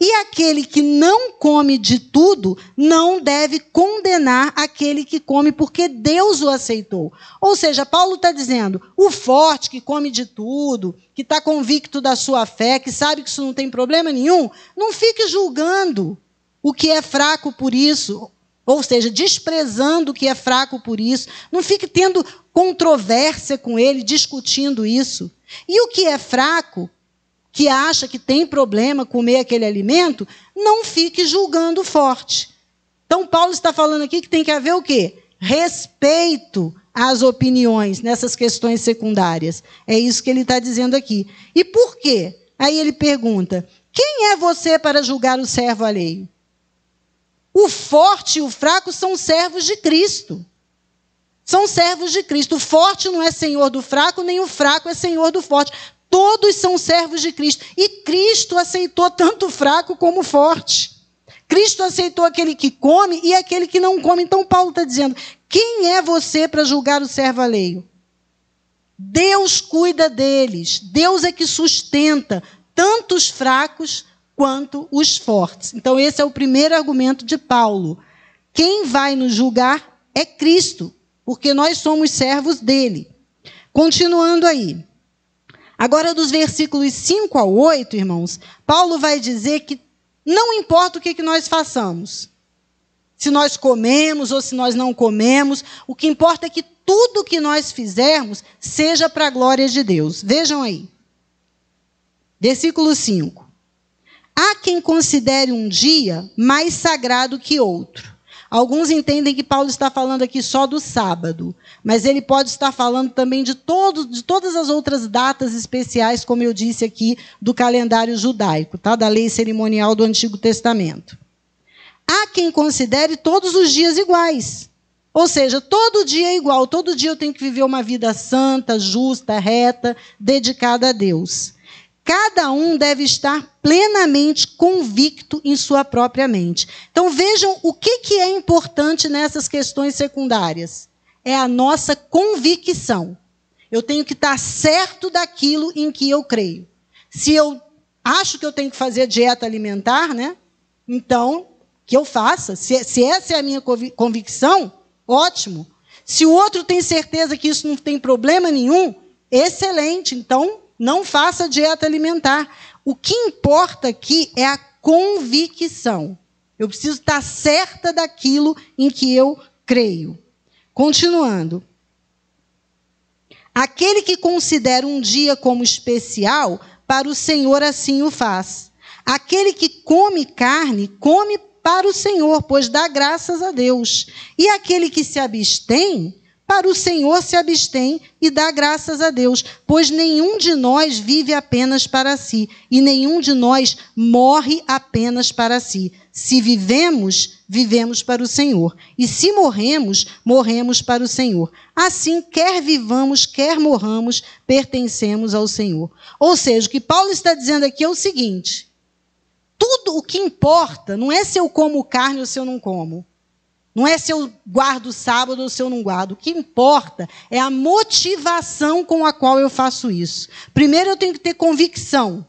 Speaker 1: E aquele que não come de tudo não deve condenar aquele que come, porque Deus o aceitou. Ou seja, Paulo está dizendo, o forte que come de tudo, que está convicto da sua fé, que sabe que isso não tem problema nenhum, não fique julgando o que é fraco por isso, ou seja, desprezando o que é fraco por isso, não fique tendo controvérsia com ele, discutindo isso. E o que é fraco, que acha que tem problema comer aquele alimento, não fique julgando o forte. Então, Paulo está falando aqui que tem que haver o quê? Respeito às opiniões nessas questões secundárias. É isso que ele está dizendo aqui. E por quê? Aí ele pergunta, quem é você para julgar o servo alheio? O forte e o fraco são servos de Cristo. São servos de Cristo. O forte não é senhor do fraco, nem o fraco é senhor do forte. Todos são servos de Cristo. E Cristo aceitou tanto o fraco como o forte. Cristo aceitou aquele que come e aquele que não come. Então Paulo está dizendo, quem é você para julgar o servo alheio? Deus cuida deles. Deus é que sustenta tanto os fracos quanto os fortes. Então esse é o primeiro argumento de Paulo. Quem vai nos julgar é Cristo, porque nós somos servos dele. Continuando aí. Agora, dos versículos 5 ao 8, irmãos, Paulo vai dizer que não importa o que nós façamos, se nós comemos ou se nós não comemos, o que importa é que tudo que nós fizermos seja para a glória de Deus. Vejam aí. Versículo 5. Há quem considere um dia mais sagrado que outro. Alguns entendem que Paulo está falando aqui só do sábado, mas ele pode estar falando também de todas as outras datas especiais, como eu disse aqui, do calendário judaico, tá? Da lei cerimonial do Antigo Testamento. Há quem considere todos os dias iguais. Ou seja, todo dia é igual, todo dia eu tenho que viver uma vida santa, justa, reta, dedicada a Deus. Cada um deve estar plenamente convicto em sua própria mente. Então vejam o que é importante nessas questões secundárias. É a nossa convicção. Eu tenho que estar certo daquilo em que eu creio. Se eu acho que eu tenho que fazer dieta alimentar, né? Então, que eu faça. Se essa é a minha convicção, ótimo. Se o outro tem certeza que isso não tem problema nenhum, excelente. Então, não faça dieta alimentar. O que importa aqui é a convicção. Eu preciso estar certa daquilo em que eu creio. Continuando. Aquele que considera um dia como especial, para o Senhor assim o faz. Aquele que come carne, come para o Senhor, pois dá graças a Deus. E aquele que se abstém, para o Senhor se abstém e dá graças a Deus, pois nenhum de nós vive apenas para si, e nenhum de nós morre apenas para si. Se vivemos, vivemos para o Senhor, e se morremos, morremos para o Senhor. Assim, quer vivamos, quer morramos, pertencemos ao Senhor. Ou seja, o que Paulo está dizendo aqui é o seguinte: tudo o que importa não é se eu como carne ou se eu não como. Não é se eu guardo o sábado ou se eu não guardo. O que importa é a motivação com a qual eu faço isso. Primeiro, eu tenho que ter convicção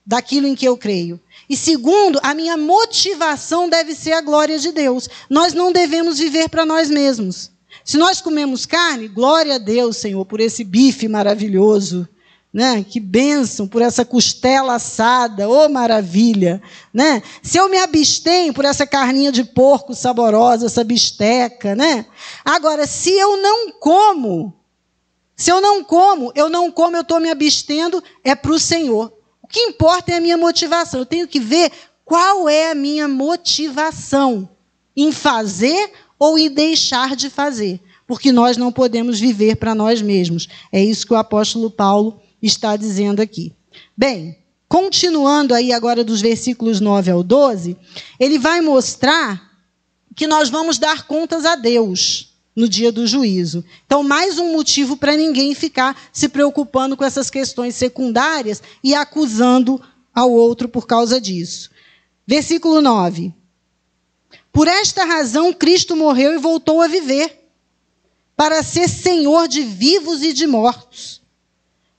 Speaker 1: daquilo em que eu creio. E segundo, a minha motivação deve ser a glória de Deus. Nós não devemos viver para nós mesmos. Se nós comemos carne, glória a Deus, Senhor, por esse bife maravilhoso. Né? Que bênção por essa costela assada, oh maravilha, né? Se eu me abstenho por essa carninha de porco saborosa, essa bisteca, né? Agora, se eu não como, eu estou me abstendo, é para o Senhor. O que importa é a minha motivação. Eu tenho que ver qual é a minha motivação em fazer ou em deixar de fazer, porque nós não podemos viver para nós mesmos. É isso que o apóstolo Paulo está dizendo aqui. Bem, continuando aí agora dos versículos 9 ao 12, ele vai mostrar que nós vamos dar contas a Deus no dia do juízo. Então, mais um motivo para ninguém ficar se preocupando com essas questões secundárias e acusando ao outro por causa disso. Versículo 9. Por esta razão, Cristo morreu e voltou a viver, para ser Senhor de vivos e de mortos.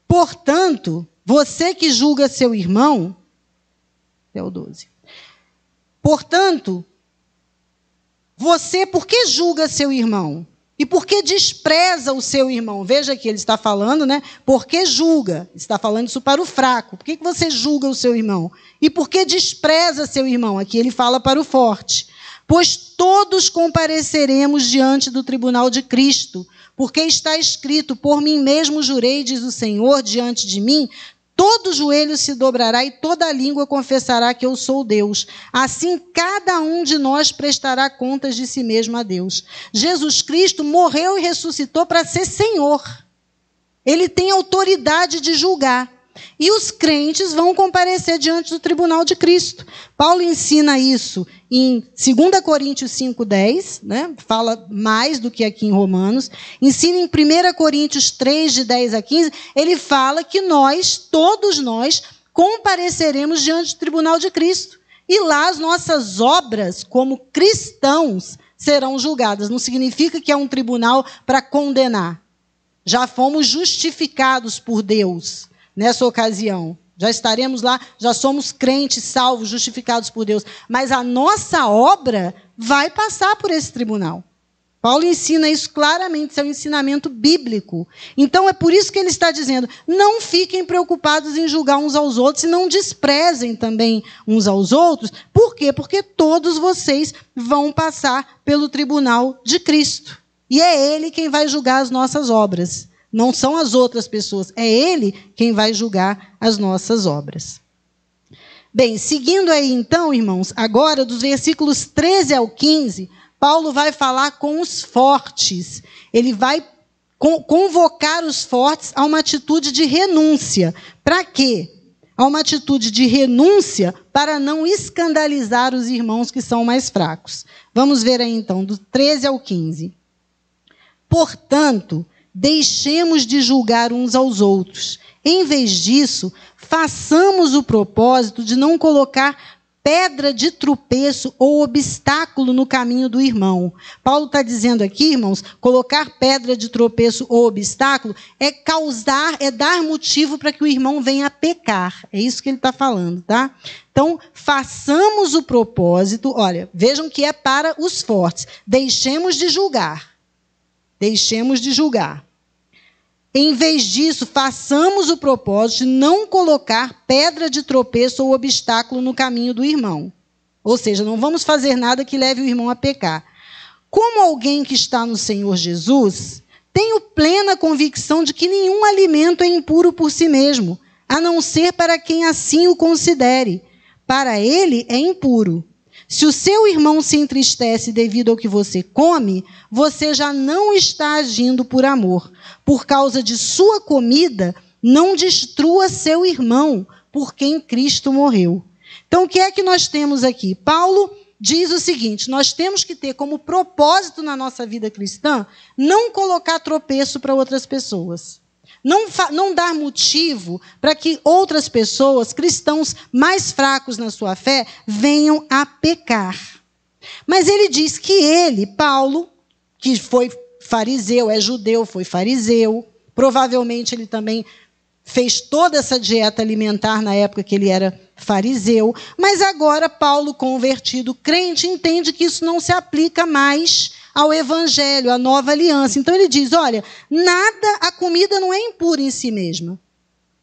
Speaker 1: Portanto, você que julga seu irmão, até o 12. Portanto, você por que julga seu irmão? E por que despreza o seu irmão? Veja que ele está falando, né? Por que julga? Está falando isso para o fraco. Por que você julga o seu irmão? E por que despreza seu irmão? Aqui ele fala para o forte. Pois todos compareceremos diante do tribunal de Cristo, porque está escrito, por mim mesmo jurei, diz o Senhor, diante de mim, todo joelho se dobrará e toda língua confessará que eu sou Deus. Assim, cada um de nós prestará contas de si mesmo a Deus. Jesus Cristo morreu e ressuscitou para ser Senhor. Ele tem autoridade de julgar. E os crentes vão comparecer diante do tribunal de Cristo. Paulo ensina isso em 2 Coríntios 5,10, né? Fala mais do que aqui em Romanos. Ensina em 1 Coríntios 3, de 10 a 15, ele fala que nós, todos nós, compareceremos diante do tribunal de Cristo. E lá as nossas obras, como cristãos, serão julgadas. Não significa que é um tribunal para condenar. Já fomos justificados por Deus. Nessa ocasião, já estaremos lá, já somos crentes, salvos, justificados por Deus. Mas a nossa obra vai passar por esse tribunal. Paulo ensina isso claramente, isso é um ensinamento bíblico. Então é por isso que ele está dizendo, não fiquem preocupados em julgar uns aos outros e não desprezem também uns aos outros. Por quê? Porque todos vocês vão passar pelo tribunal de Cristo. E é Ele quem vai julgar as nossas obras. Não são as outras pessoas, é Ele quem vai julgar as nossas obras. Bem, seguindo aí então, irmãos, agora dos versículos 13 ao 15, Paulo vai falar com os fortes. Ele vai convocar os fortes a uma atitude de renúncia. Para quê? A uma atitude de renúncia para não escandalizar os irmãos que são mais fracos. Vamos ver aí então, do 13 ao 15. Portanto, deixemos de julgar uns aos outros. Em vez disso, façamos o propósito de não colocar pedra de tropeço ou obstáculo no caminho do irmão. Paulo está dizendo aqui, irmãos, colocar pedra de tropeço ou obstáculo é dar motivo para que o irmão venha a pecar. É isso que ele está falando, tá? Então, façamos o propósito, olha, vejam que é para os fortes. Deixemos de julgar. Deixemos de julgar. Em vez disso, façamos o propósito de não colocar pedra de tropeço ou obstáculo no caminho do irmão. Ou seja, não vamos fazer nada que leve o irmão a pecar. Como alguém que está no Senhor Jesus, tenho plena convicção de que nenhum alimento é impuro por si mesmo, a não ser para quem assim o considere. Para ele é impuro. Se o seu irmão se entristece devido ao que você come, você já não está agindo por amor. Por causa de sua comida, não destrua seu irmão, por quem Cristo morreu. Então, o que é que nós temos aqui? Paulo diz o seguinte, nós temos que ter como propósito na nossa vida cristã não colocar tropeço para outras pessoas. Não dar motivo para que outras pessoas, cristãos mais fracos na sua fé, venham a pecar. Mas ele diz que ele, Paulo, que foi fariseu, é judeu, foi fariseu, provavelmente ele também fez toda essa dieta alimentar na época que ele era fariseu, mas agora Paulo, convertido, crente, entende que isso não se aplica mais ao evangelho, à nova aliança. Então ele diz, olha, a comida não é impura em si mesma.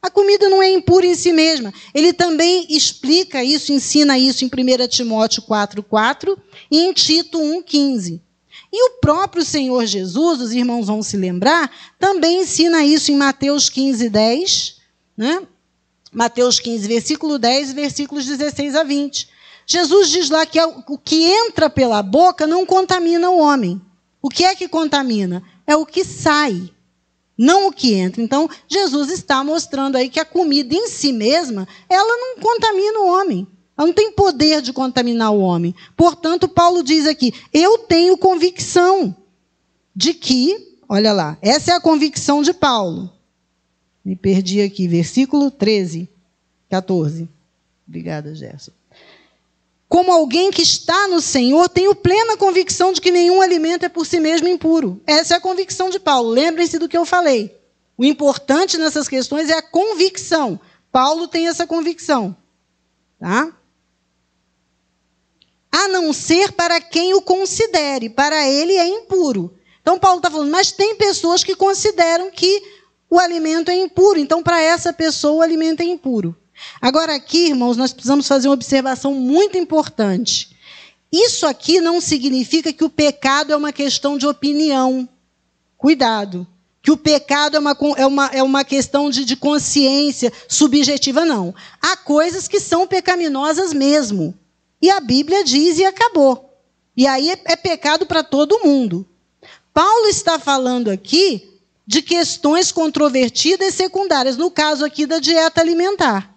Speaker 1: A comida não é impura em si mesma. Ele também explica isso, ensina isso em 1 Timóteo 4,4 e em Tito 1,15. E o próprio Senhor Jesus, os irmãos vão se lembrar, também ensina isso em Mateus 15:10, né? Mateus 15, versículo 10, versículos 16 a 20. Jesus diz lá que o que entra pela boca não contamina o homem. O que é que contamina? É o que sai, não o que entra. Então, Jesus está mostrando aí que a comida em si mesma, ela não contamina o homem. Ela não tem poder de contaminar o homem. Portanto, Paulo diz aqui, eu tenho convicção de que, olha lá, essa é a convicção de Paulo. Me perdi aqui, versículo 13, 14. Obrigada, Gerson. Como alguém que está no Senhor, tenho plena convicção de que nenhum alimento é por si mesmo impuro. Essa é a convicção de Paulo. Lembrem-se do que eu falei. O importante nessas questões é a convicção. Paulo tem essa convicção. Tá? A não ser para quem o considere. Para ele é impuro. Então, Paulo está falando, mas tem pessoas que consideram que o alimento é impuro. Então, para essa pessoa, o alimento é impuro. Agora aqui, irmãos, nós precisamos fazer uma observação muito importante. Isso aqui não significa que o pecado é uma questão de opinião. Cuidado. Que o pecado é uma questão de consciência subjetiva, não. Há coisas que são pecaminosas mesmo. E a Bíblia diz e acabou. E aí é pecado para todo mundo. Paulo está falando aqui de questões controvertidas e secundárias. No caso aqui da dieta alimentar.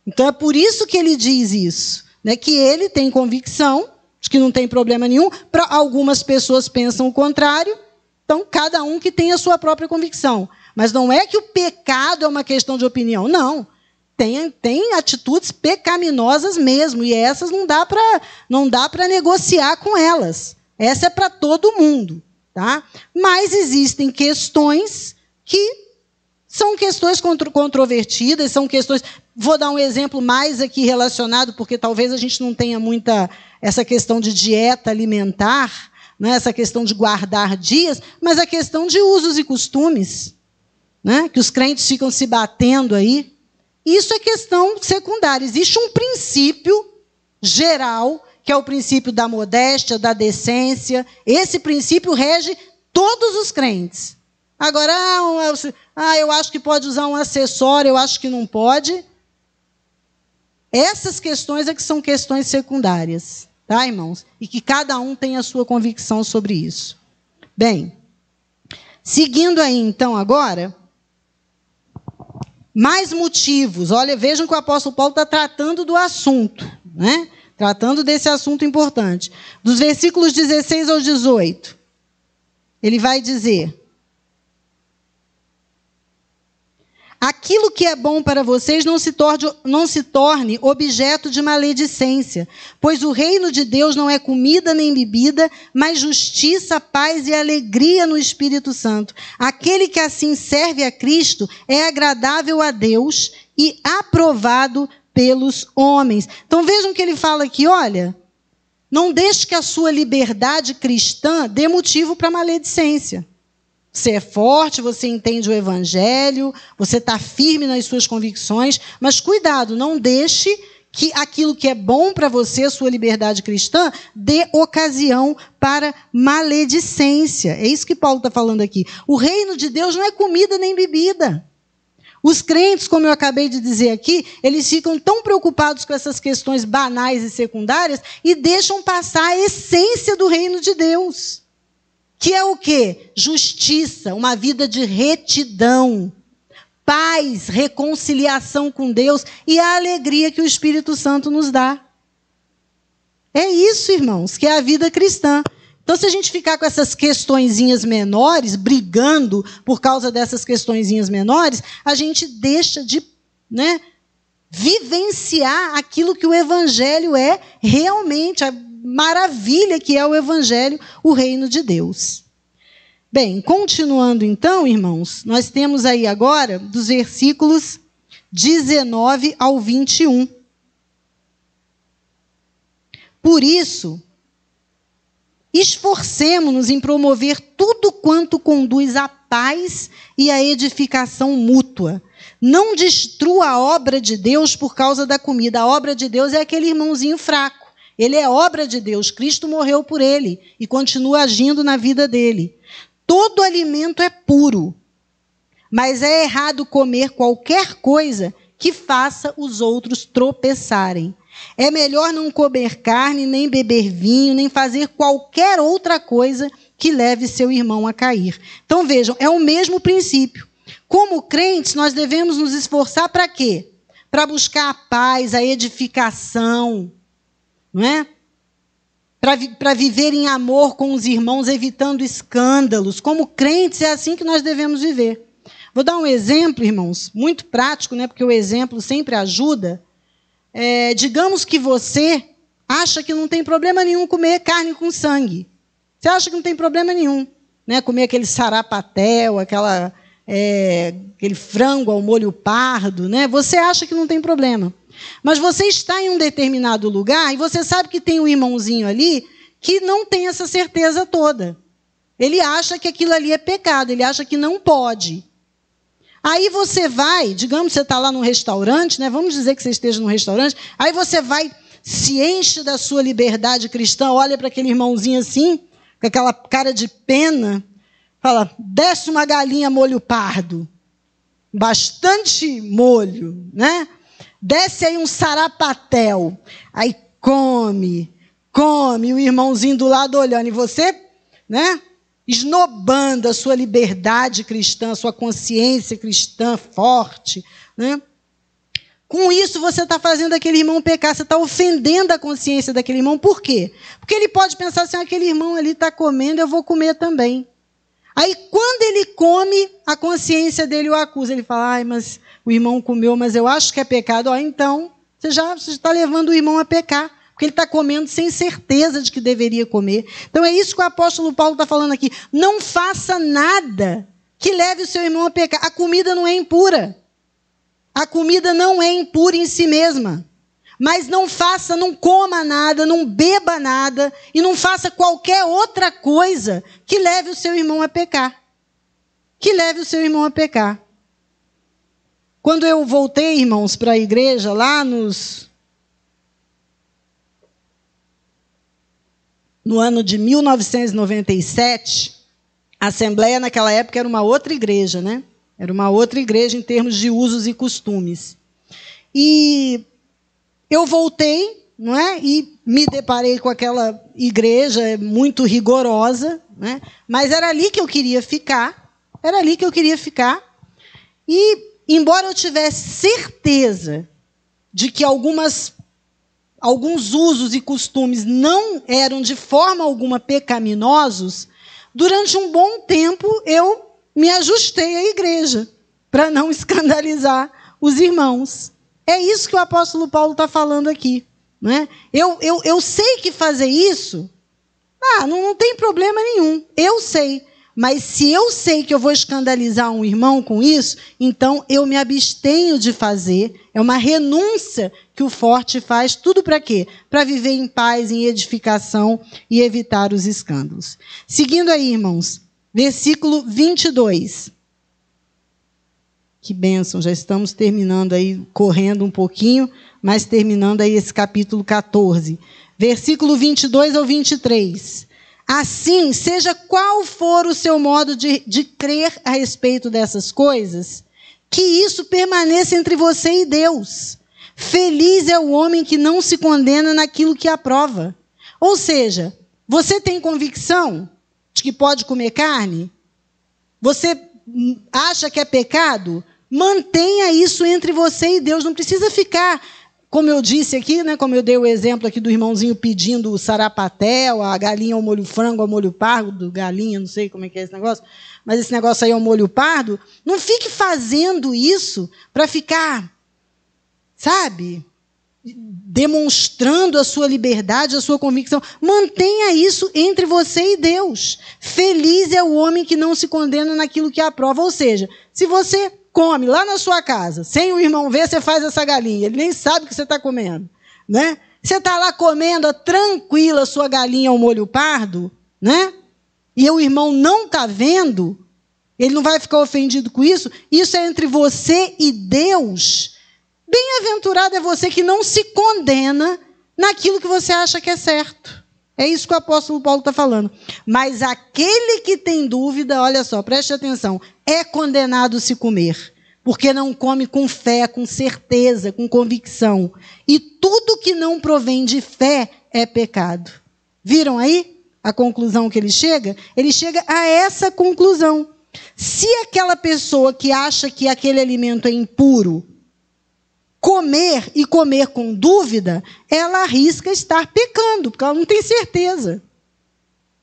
Speaker 1: Então, é por isso que ele diz isso, né? Que ele tem convicção de que não tem problema nenhum. Para algumas pessoas pensam o contrário. Então, cada um que tem a sua própria convicção. Mas não é que o pecado é uma questão de opinião. Não. Tem atitudes pecaminosas mesmo. E essas não dá para negociar com elas. Essa é para todo mundo. Tá? Mas existem questões que são questões controvertidas, são questões... Vou dar um exemplo mais aqui relacionado, porque talvez a gente não tenha muita essa questão de dieta alimentar, né? Essa questão de guardar dias, mas a questão de usos e costumes, né? Que os crentes ficam se batendo aí. Isso é questão secundária. Existe um princípio geral, que é o princípio da modéstia, da decência. Esse princípio rege todos os crentes. Agora, eu acho que pode usar um acessório, eu acho que não pode. Essas questões é que são questões secundárias, tá, irmãos? E que cada um tem a sua convicção sobre isso. Bem, seguindo aí, então, agora, mais motivos. Olha, vejam que o apóstolo Paulo está tratando do assunto, né? Tratando desse assunto importante. Dos versículos 16 ao 18, ele vai dizer... Aquilo que é bom para vocês não se torne objeto de maledicência, pois o reino de Deus não é comida nem bebida, mas justiça, paz e alegria no Espírito Santo. Aquele que assim serve a Cristo é agradável a Deus e aprovado pelos homens. Então vejam que ele fala aqui, olha, não deixe que a sua liberdade cristã dê motivo para maledicência. Você é forte, você entende o evangelho, você está firme nas suas convicções, mas cuidado, não deixe que aquilo que é bom para você, a sua liberdade cristã, dê ocasião para maledicência. É isso que Paulo está falando aqui. O reino de Deus não é comida nem bebida. Os crentes, como eu acabei de dizer aqui, eles ficam tão preocupados com essas questões banais e secundárias e deixam passar a essência do reino de Deus. Que é o quê? Justiça, uma vida de retidão, paz, reconciliação com Deus e a alegria que o Espírito Santo nos dá. É isso, irmãos, que é a vida cristã. Então, se a gente ficar com essas questõezinhas menores, brigando por causa dessas questõezinhas menores, a gente deixa de, né, vivenciar aquilo que o Evangelho é realmente, a maravilha que é o Evangelho, o reino de Deus. Bem, continuando então, irmãos, nós temos aí agora dos versículos 19 ao 21. Por isso, esforcemo-nos em promover tudo quanto conduz à paz e à edificação mútua. Não destrua a obra de Deus por causa da comida. A obra de Deus é aquele irmãozinho fraco. Ele é obra de Deus. Cristo morreu por ele e continua agindo na vida dele. Todo alimento é puro, mas é errado comer qualquer coisa que faça os outros tropeçarem. É melhor não comer carne, nem beber vinho, nem fazer qualquer outra coisa que leve seu irmão a cair. Então vejam, é o mesmo princípio. Como crentes, nós devemos nos esforçar para quê? Para buscar a paz, a edificação, não é? Para viver em amor com os irmãos, evitando escândalos. Como crentes, é assim que nós devemos viver. Vou dar um exemplo, irmãos, muito prático, né? Porque o exemplo sempre ajuda. Digamos que você acha que não tem problema nenhum comer carne com sangue. Você acha que não tem problema nenhum, né? Comer aquele sarapatel, aquele frango ao molho pardo, né? Você acha que não tem problema. Mas você está em um determinado lugar e você sabe que tem um irmãozinho ali que não tem essa certeza toda. Ele acha que aquilo ali é pecado, ele acha que não pode. Aí você vai, digamos que você está lá num restaurante, né? Vamos dizer que você esteja num restaurante, aí você vai, se enche da sua liberdade cristã, olha para aquele irmãozinho assim, com aquela cara de pena, fala, desce uma galinha molho pardo, bastante molho, né? Desce aí um sarapatel, aí come, o irmãozinho do lado olhando, e você, né, esnobando a sua liberdade cristã, a sua consciência cristã forte, né? Com isso você está fazendo aquele irmão pecar, você está ofendendo a consciência daquele irmão, por quê? Porque ele pode pensar assim, aquele irmão ali está comendo, eu vou comer também. Aí quando ele come, a consciência dele o acusa, ele fala, ai, mas o irmão comeu, mas eu acho que é pecado. Então, você está levando o irmão a pecar, porque ele está comendo sem certeza de que deveria comer. Então, é isso que o apóstolo Paulo está falando aqui. Não faça nada que leve o seu irmão a pecar. A comida não é impura. A comida não é impura em si mesma. Mas não coma nada, não beba nada, e não faça qualquer outra coisa que leve o seu irmão a pecar. Que leve o seu irmão a pecar. Quando eu voltei, irmãos, para a igreja, lá no ano de 1997, a Assembleia naquela época era uma outra igreja, né? Era uma outra igreja em termos de usos e costumes. E eu voltei, não é? E me deparei com aquela igreja muito rigorosa, né? Mas era ali que eu queria ficar. Era ali que eu queria ficar. E embora eu tivesse certeza de que alguns usos e costumes não eram de forma alguma pecaminosos, durante um bom tempo eu me ajustei à igreja para não escandalizar os irmãos. É isso que o apóstolo Paulo está falando aqui. Não é? Eu sei que fazer isso, não tem problema nenhum. Eu sei. Mas se eu sei que eu vou escandalizar um irmão com isso, então eu me abstenho de fazer. É uma renúncia que o forte faz. Tudo para quê? Para viver em paz, em edificação e evitar os escândalos. Seguindo aí, irmãos, versículo 22. Que bênção, já estamos terminando aí, correndo um pouquinho, mas terminando aí esse capítulo 14. Versículo 22 ao 23. Assim, seja qual for o seu modo de crer a respeito dessas coisas, que isso permaneça entre você e Deus. Feliz é o homem que não se condena naquilo que aprova. Ou seja, você tem convicção de que pode comer carne? Você acha que é pecado? Mantenha isso entre você e Deus. Não precisa ficar como eu disse aqui, né, como eu dei o exemplo aqui do irmãozinho pedindo o sarapatel, a galinha ao molho frango, ao molho pardo, galinha, não sei como é que é esse negócio, mas esse negócio aí é o molho pardo, não fique fazendo isso para ficar, sabe, demonstrando a sua liberdade, a sua convicção. Mantenha isso entre você e Deus. Feliz é o homem que não se condena naquilo que aprova. Ou seja, se você come lá na sua casa, sem o irmão ver, você faz essa galinha, ele nem sabe o que você está comendo, né? Você está lá comendo tranquila a sua galinha ao molho pardo, né? E o irmão não está vendo, ele não vai ficar ofendido com isso. Isso é entre você e Deus. Bem-aventurado é você que não se condena naquilo que você acha que é certo. É isso que o apóstolo Paulo está falando. Mas aquele que tem dúvida, olha só, preste atenção, é condenado se comer, porque não come com fé, com certeza, com convicção. E tudo que não provém de fé é pecado. Viram aí a conclusão que ele chega? Ele chega a essa conclusão. Se aquela pessoa que acha que aquele alimento é impuro comer e comer com dúvida, ela arrisca estar pecando, porque ela não tem certeza.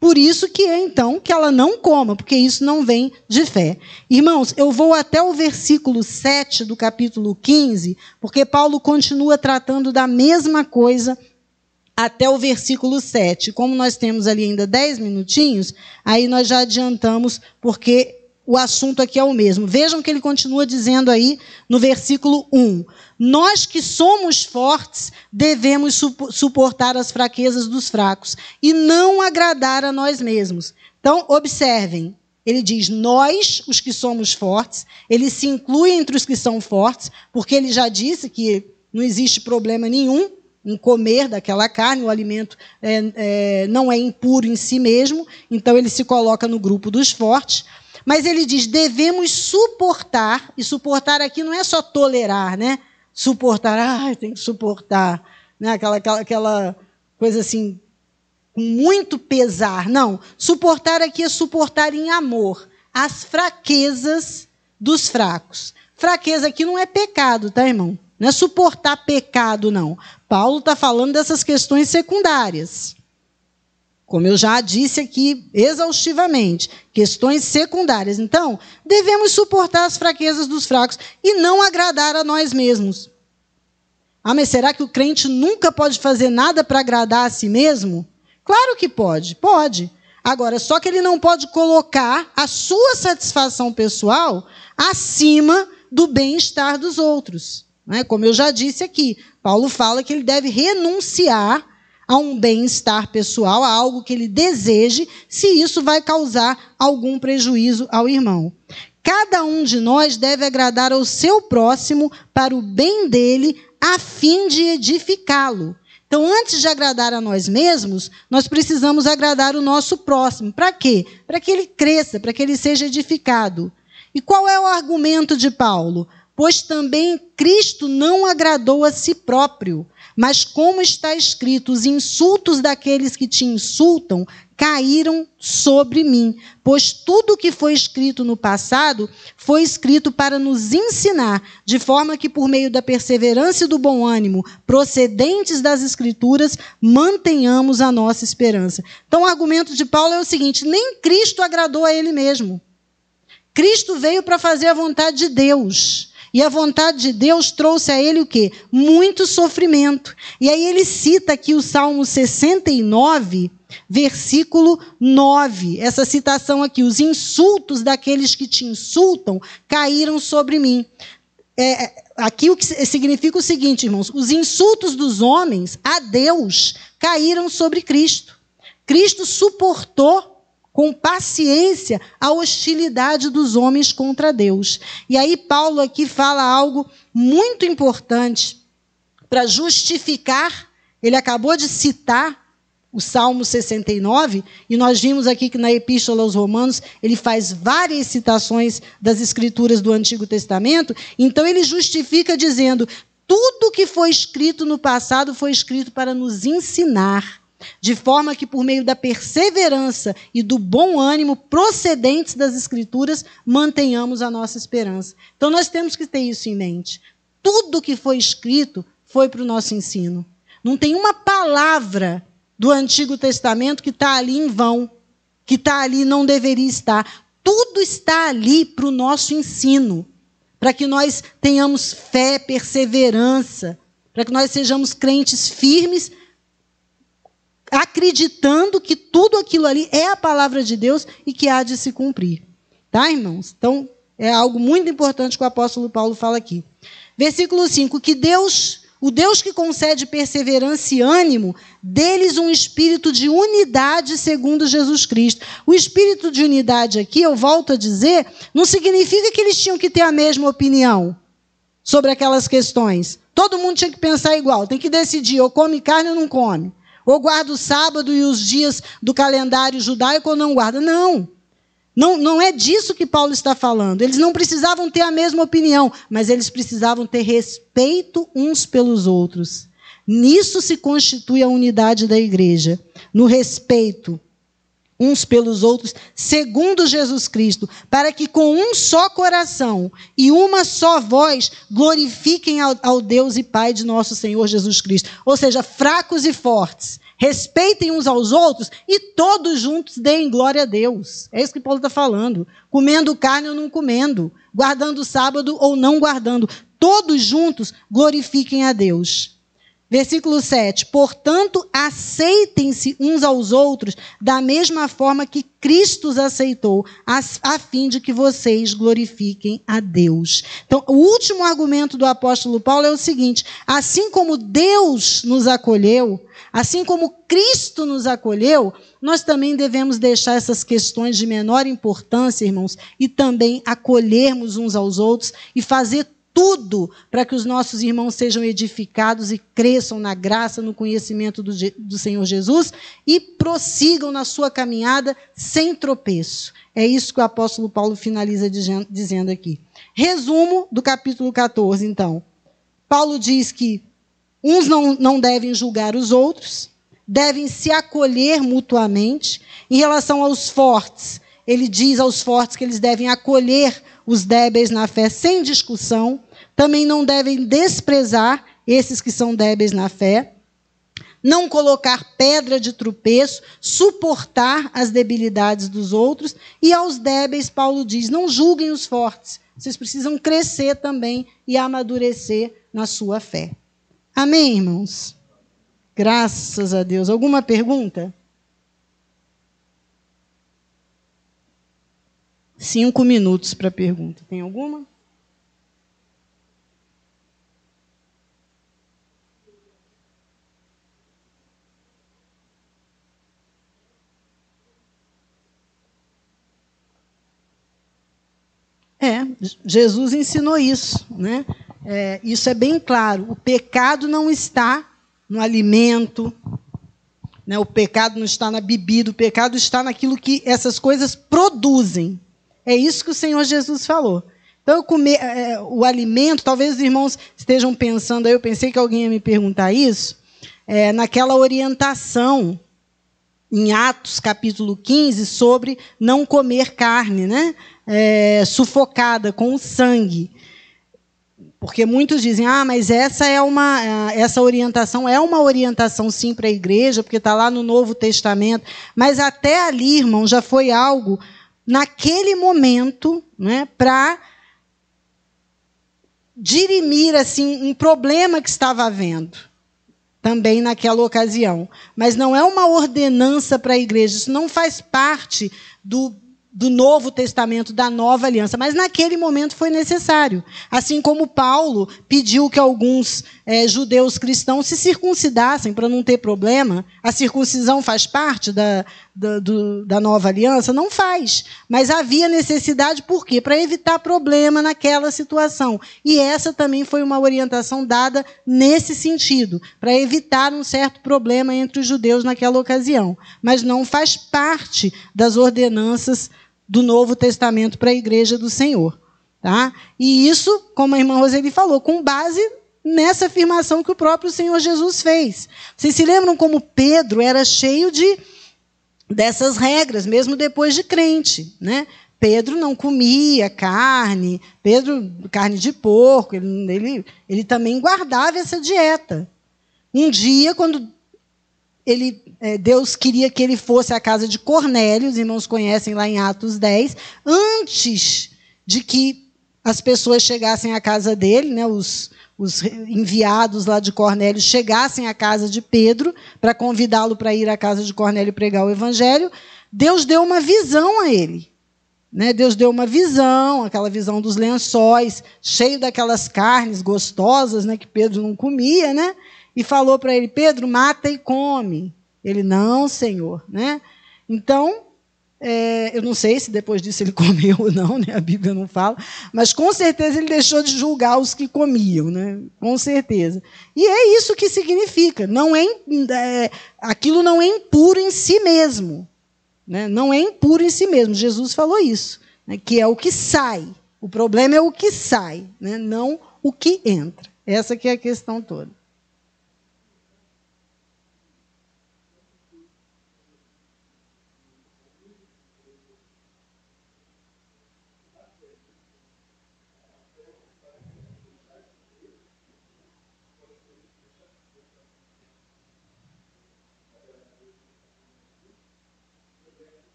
Speaker 1: Por isso que é, então, que ela não coma, porque isso não vem de fé. Irmãos, eu vou até o versículo 7 do capítulo 15, porque Paulo continua tratando da mesma coisa até o versículo 7. Como nós temos ali ainda 10 minutinhos, aí nós já adiantamos, porque o assunto aqui é o mesmo. Vejam que ele continua dizendo aí no versículo 1. Nós que somos fortes devemos suportar as fraquezas dos fracos e não agradar a nós mesmos. Então, observem, ele diz nós, os que somos fortes, ele se inclui entre os que são fortes, porque ele já disse que não existe problema nenhum em comer daquela carne, o alimento não é impuro em si mesmo, então ele se coloca no grupo dos fortes. Mas ele diz, devemos suportar, e suportar aqui não é só tolerar, né? Suportar, tem que suportar, né? Aquela coisa assim, com muito pesar. Não, suportar aqui é suportar em amor as fraquezas dos fracos. Fraqueza aqui não é pecado, tá, irmão? Não é suportar pecado, não. Paulo está falando dessas questões secundárias. Como eu já disse aqui exaustivamente, questões secundárias. Então, devemos suportar as fraquezas dos fracos e não agradar a nós mesmos. Ah, mas será que o crente nunca pode fazer nada para agradar a si mesmo? Claro que pode, pode. Agora, só que ele não pode colocar a sua satisfação pessoal acima do bem-estar dos outros. Né? Como eu já disse aqui, Paulo fala que ele deve renunciar a um bem-estar pessoal, a algo que ele deseje, se isso vai causar algum prejuízo ao irmão. Cada um de nós deve agradar ao seu próximo para o bem dele, a fim de edificá-lo. Então, antes de agradar a nós mesmos, nós precisamos agradar o nosso próximo. Para quê? Para que ele cresça, para que ele seja edificado. E qual é o argumento de Paulo? Pois também Cristo não agradou a si próprio, mas como está escrito, os insultos daqueles que te insultam caíram sobre mim. Pois tudo o que foi escrito no passado foi escrito para nos ensinar, de forma que por meio da perseverança e do bom ânimo, procedentes das Escrituras, mantenhamos a nossa esperança. Então o argumento de Paulo é o seguinte, nem Cristo agradou a ele mesmo. Cristo veio para fazer a vontade de Deus. E a vontade de Deus trouxe a ele o quê? Muito sofrimento. E aí ele cita aqui o Salmo 69, versículo 9. Essa citação aqui, os insultos daqueles que te insultam caíram sobre mim. Aqui o que significa o seguinte, irmãos, os insultos dos homens a Deus caíram sobre Cristo. Cristo suportou com paciência a hostilidade dos homens contra Deus. E aí Paulo aqui fala algo muito importante para justificar, ele acabou de citar o Salmo 69, e nós vimos aqui que na Epístola aos Romanos ele faz várias citações das Escrituras do Antigo Testamento, então ele justifica dizendo, tudo que foi escrito no passado foi escrito para nos ensinar, de forma que por meio da perseverança e do bom ânimo procedentes das Escrituras, mantenhamos a nossa esperança. Então nós temos que ter isso em mente. Tudo que foi escrito foi para o nosso ensino. Não tem uma palavra do Antigo Testamento que está ali em vão, que está ali não deveria estar. Tudo está ali para o nosso ensino, para que nós tenhamos fé, perseverança, para que nós sejamos crentes firmes, acreditando que tudo aquilo ali é a palavra de Deus e que há de se cumprir. Tá, irmãos? Então, é algo muito importante que o apóstolo Paulo fala aqui. Versículo 5, que o Deus que concede perseverança e ânimo, deles um espírito de unidade segundo Jesus Cristo. O espírito de unidade aqui, eu volto a dizer, não significa que eles tinham que ter a mesma opinião sobre aquelas questões. Todo mundo tinha que pensar igual, tem que decidir, ou come carne ou não come. Ou guarda o sábado e os dias do calendário judaico ou não guarda. Não é disso que Paulo está falando. Eles não precisavam ter a mesma opinião, mas eles precisavam ter respeito uns pelos outros. Nisso se constitui a unidade da igreja, no respeito uns pelos outros, segundo Jesus Cristo, para que com um só coração e uma só voz glorifiquem ao Deus e Pai de nosso Senhor Jesus Cristo. Ou seja, fracos e fortes, respeitem uns aos outros e todos juntos deem glória a Deus. É isso que Paulo está falando. Comendo carne ou não comendo, guardando o sábado ou não guardando, todos juntos glorifiquem a Deus. Versículo 7, portanto, aceitem-se uns aos outros da mesma forma que Cristo os aceitou, a fim de que vocês glorifiquem a Deus. Então, o último argumento do apóstolo Paulo é o seguinte, assim como Deus nos acolheu, assim como Cristo nos acolheu, nós também devemos deixar essas questões de menor importância, irmãos, e também acolhermos uns aos outros e fazer tudo para que os nossos irmãos sejam edificados e cresçam na graça, no conhecimento do Senhor Jesus e prossigam na sua caminhada sem tropeço. É isso que o apóstolo Paulo finaliza dizendo aqui. Resumo do capítulo 14, então. Paulo diz que uns não devem julgar os outros, devem se acolher mutuamente. Em relação aos fortes, ele diz aos fortes que eles devem acolher os débeis na fé sem discussão, também não devem desprezar esses que são débeis na fé, não colocar pedra de tropeço, suportar as debilidades dos outros, e aos débeis, Paulo diz, não julguem os fortes, vocês precisam crescer também e amadurecer na sua fé. Amém, irmãos? Graças a Deus. Alguma pergunta? 5 minutos para a pergunta. Tem alguma? Jesus ensinou isso, né? Isso é bem claro. O pecado não está no alimento, né? O pecado não está na bebida, o pecado está naquilo que essas coisas produzem. É isso que o Senhor Jesus falou. Então, comer o alimento, talvez os irmãos estejam pensando, eu pensei que alguém ia me perguntar isso, naquela orientação em Atos, capítulo 15, sobre não comer carne, né? Sufocada com o sangue. Porque muitos dizem, mas essa orientação é uma orientação sim para a igreja, porque está lá no Novo Testamento, mas até ali, irmão, já foi algo naquele momento, né, para dirimir assim, um problema que estava havendo, também naquela ocasião. Mas não é uma ordenança para a igreja, isso não faz parte do Novo Testamento, da Nova Aliança, mas naquele momento foi necessário. Assim como Paulo pediu que alguns judeus cristãos se circuncidassem para não ter problema. A circuncisão faz parte da Nova Aliança? Não faz. Mas havia necessidade, por quê? Para evitar problema naquela situação. E essa também foi uma orientação dada nesse sentido, para evitar um certo problema entre os judeus naquela ocasião. Mas não faz parte das ordenanças do Novo Testamento para a igreja do Senhor. Tá? E isso, como a irmã Roseli falou, com base nessa afirmação que o próprio Senhor Jesus fez. Vocês se lembram como Pedro era cheio dessas regras, mesmo depois de crente, né? Pedro não comia carne, carne de porco, ele também guardava essa dieta. Um dia, quando Deus queria que ele fosse à casa de Cornélio, os irmãos conhecem lá em Atos 10, antes de que as pessoas chegassem à casa dele, né, os enviados lá de Cornélio chegassem à casa de Pedro para convidá-lo para ir à casa de Cornélio pregar o evangelho, Deus deu uma visão a ele. Né? Deus deu uma visão, aquela visão dos lençóis, cheio daquelas carnes gostosas, né, que Pedro não comia, né? E falou para ele: Pedro, mata e come. Ele: não, Senhor. Né? Então, eu não sei se depois disso ele comeu ou não, né? A Bíblia não fala, mas com certeza ele deixou de julgar os que comiam, né? Com certeza. E é isso que significa. Aquilo não é impuro em si mesmo. Né? Não é impuro em si mesmo. Jesus falou isso, né? Que é o que sai. O problema é o que sai, né? Não o que entra. Essa que é a questão toda.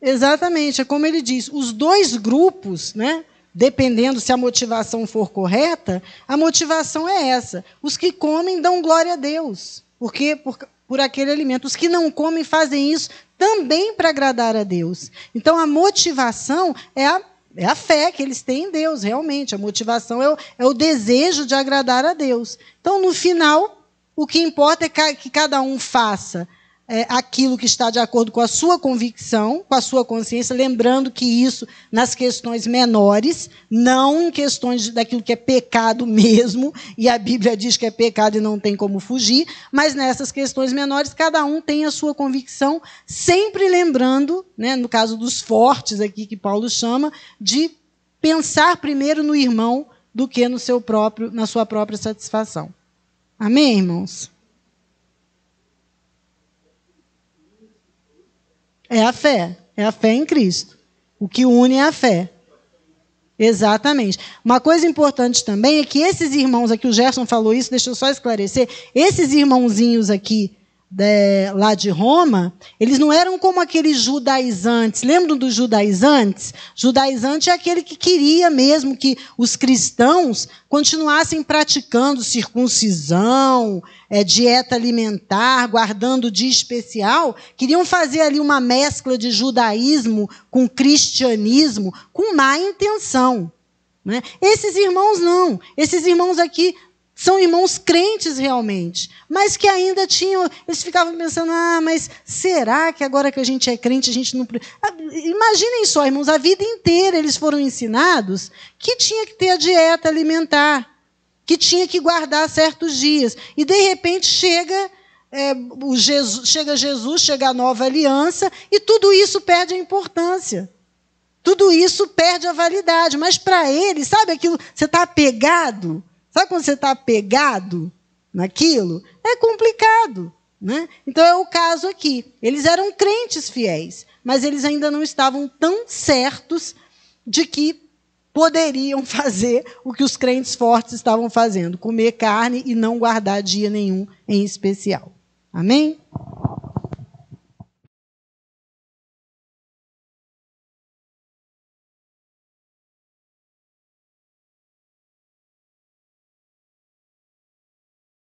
Speaker 1: Exatamente, é como ele diz, os dois grupos, né, dependendo se a motivação for correta, a motivação é essa. Os que comem dão glória a Deus, porque por aquele alimento. Os que não comem fazem isso também para agradar a Deus. Então, a motivação é a fé que eles têm em Deus, realmente. A motivação é o desejo de agradar a Deus. Então, no final, o que importa é que cada um faça aquilo que está de acordo com a sua convicção, com a sua consciência, lembrando que isso nas questões menores, não em questões daquilo que é pecado mesmo, e a Bíblia diz que é pecado e não tem como fugir, mas nessas questões menores, cada um tem a sua convicção, sempre lembrando, né, no caso dos fortes aqui que Paulo chama, de pensar primeiro no irmão do que na sua própria satisfação. Amém, irmãos? É a fé em Cristo. O que une é a fé. Exatamente. Uma coisa importante também é que esses irmãos aqui, o Gerson falou isso, deixa eu só esclarecer, esses irmãozinhos aqui lá de Roma, eles não eram como aqueles judaizantes. Lembram dos judaizantes? Judaizante é aquele que queria mesmo que os cristãos continuassem praticando circuncisão, dieta alimentar, guardando o dia especial. Queriam fazer ali uma mescla de judaísmo com cristianismo, com má intenção. Né? Esses irmãos não. Esses irmãos aqui são irmãos crentes realmente, mas que ainda tinham... Eles ficavam pensando, mas será que agora que a gente é crente, a gente não... Imaginem só, irmãos, a vida inteira eles foram ensinados que tinha que ter a dieta alimentar, que tinha que guardar certos dias. E, de repente, chega Jesus, chega a nova aliança, e tudo isso perde a importância. Tudo isso perde a validade. Mas, para eles, sabe aquilo? Você está apegado... Sabe quando você está apegado naquilo? É complicado. Né? Então, é o caso aqui. Eles eram crentes fiéis, mas eles ainda não estavam tão certos de que poderiam fazer o que os crentes fortes estavam fazendo, comer carne e não guardar dia nenhum em especial. Amém?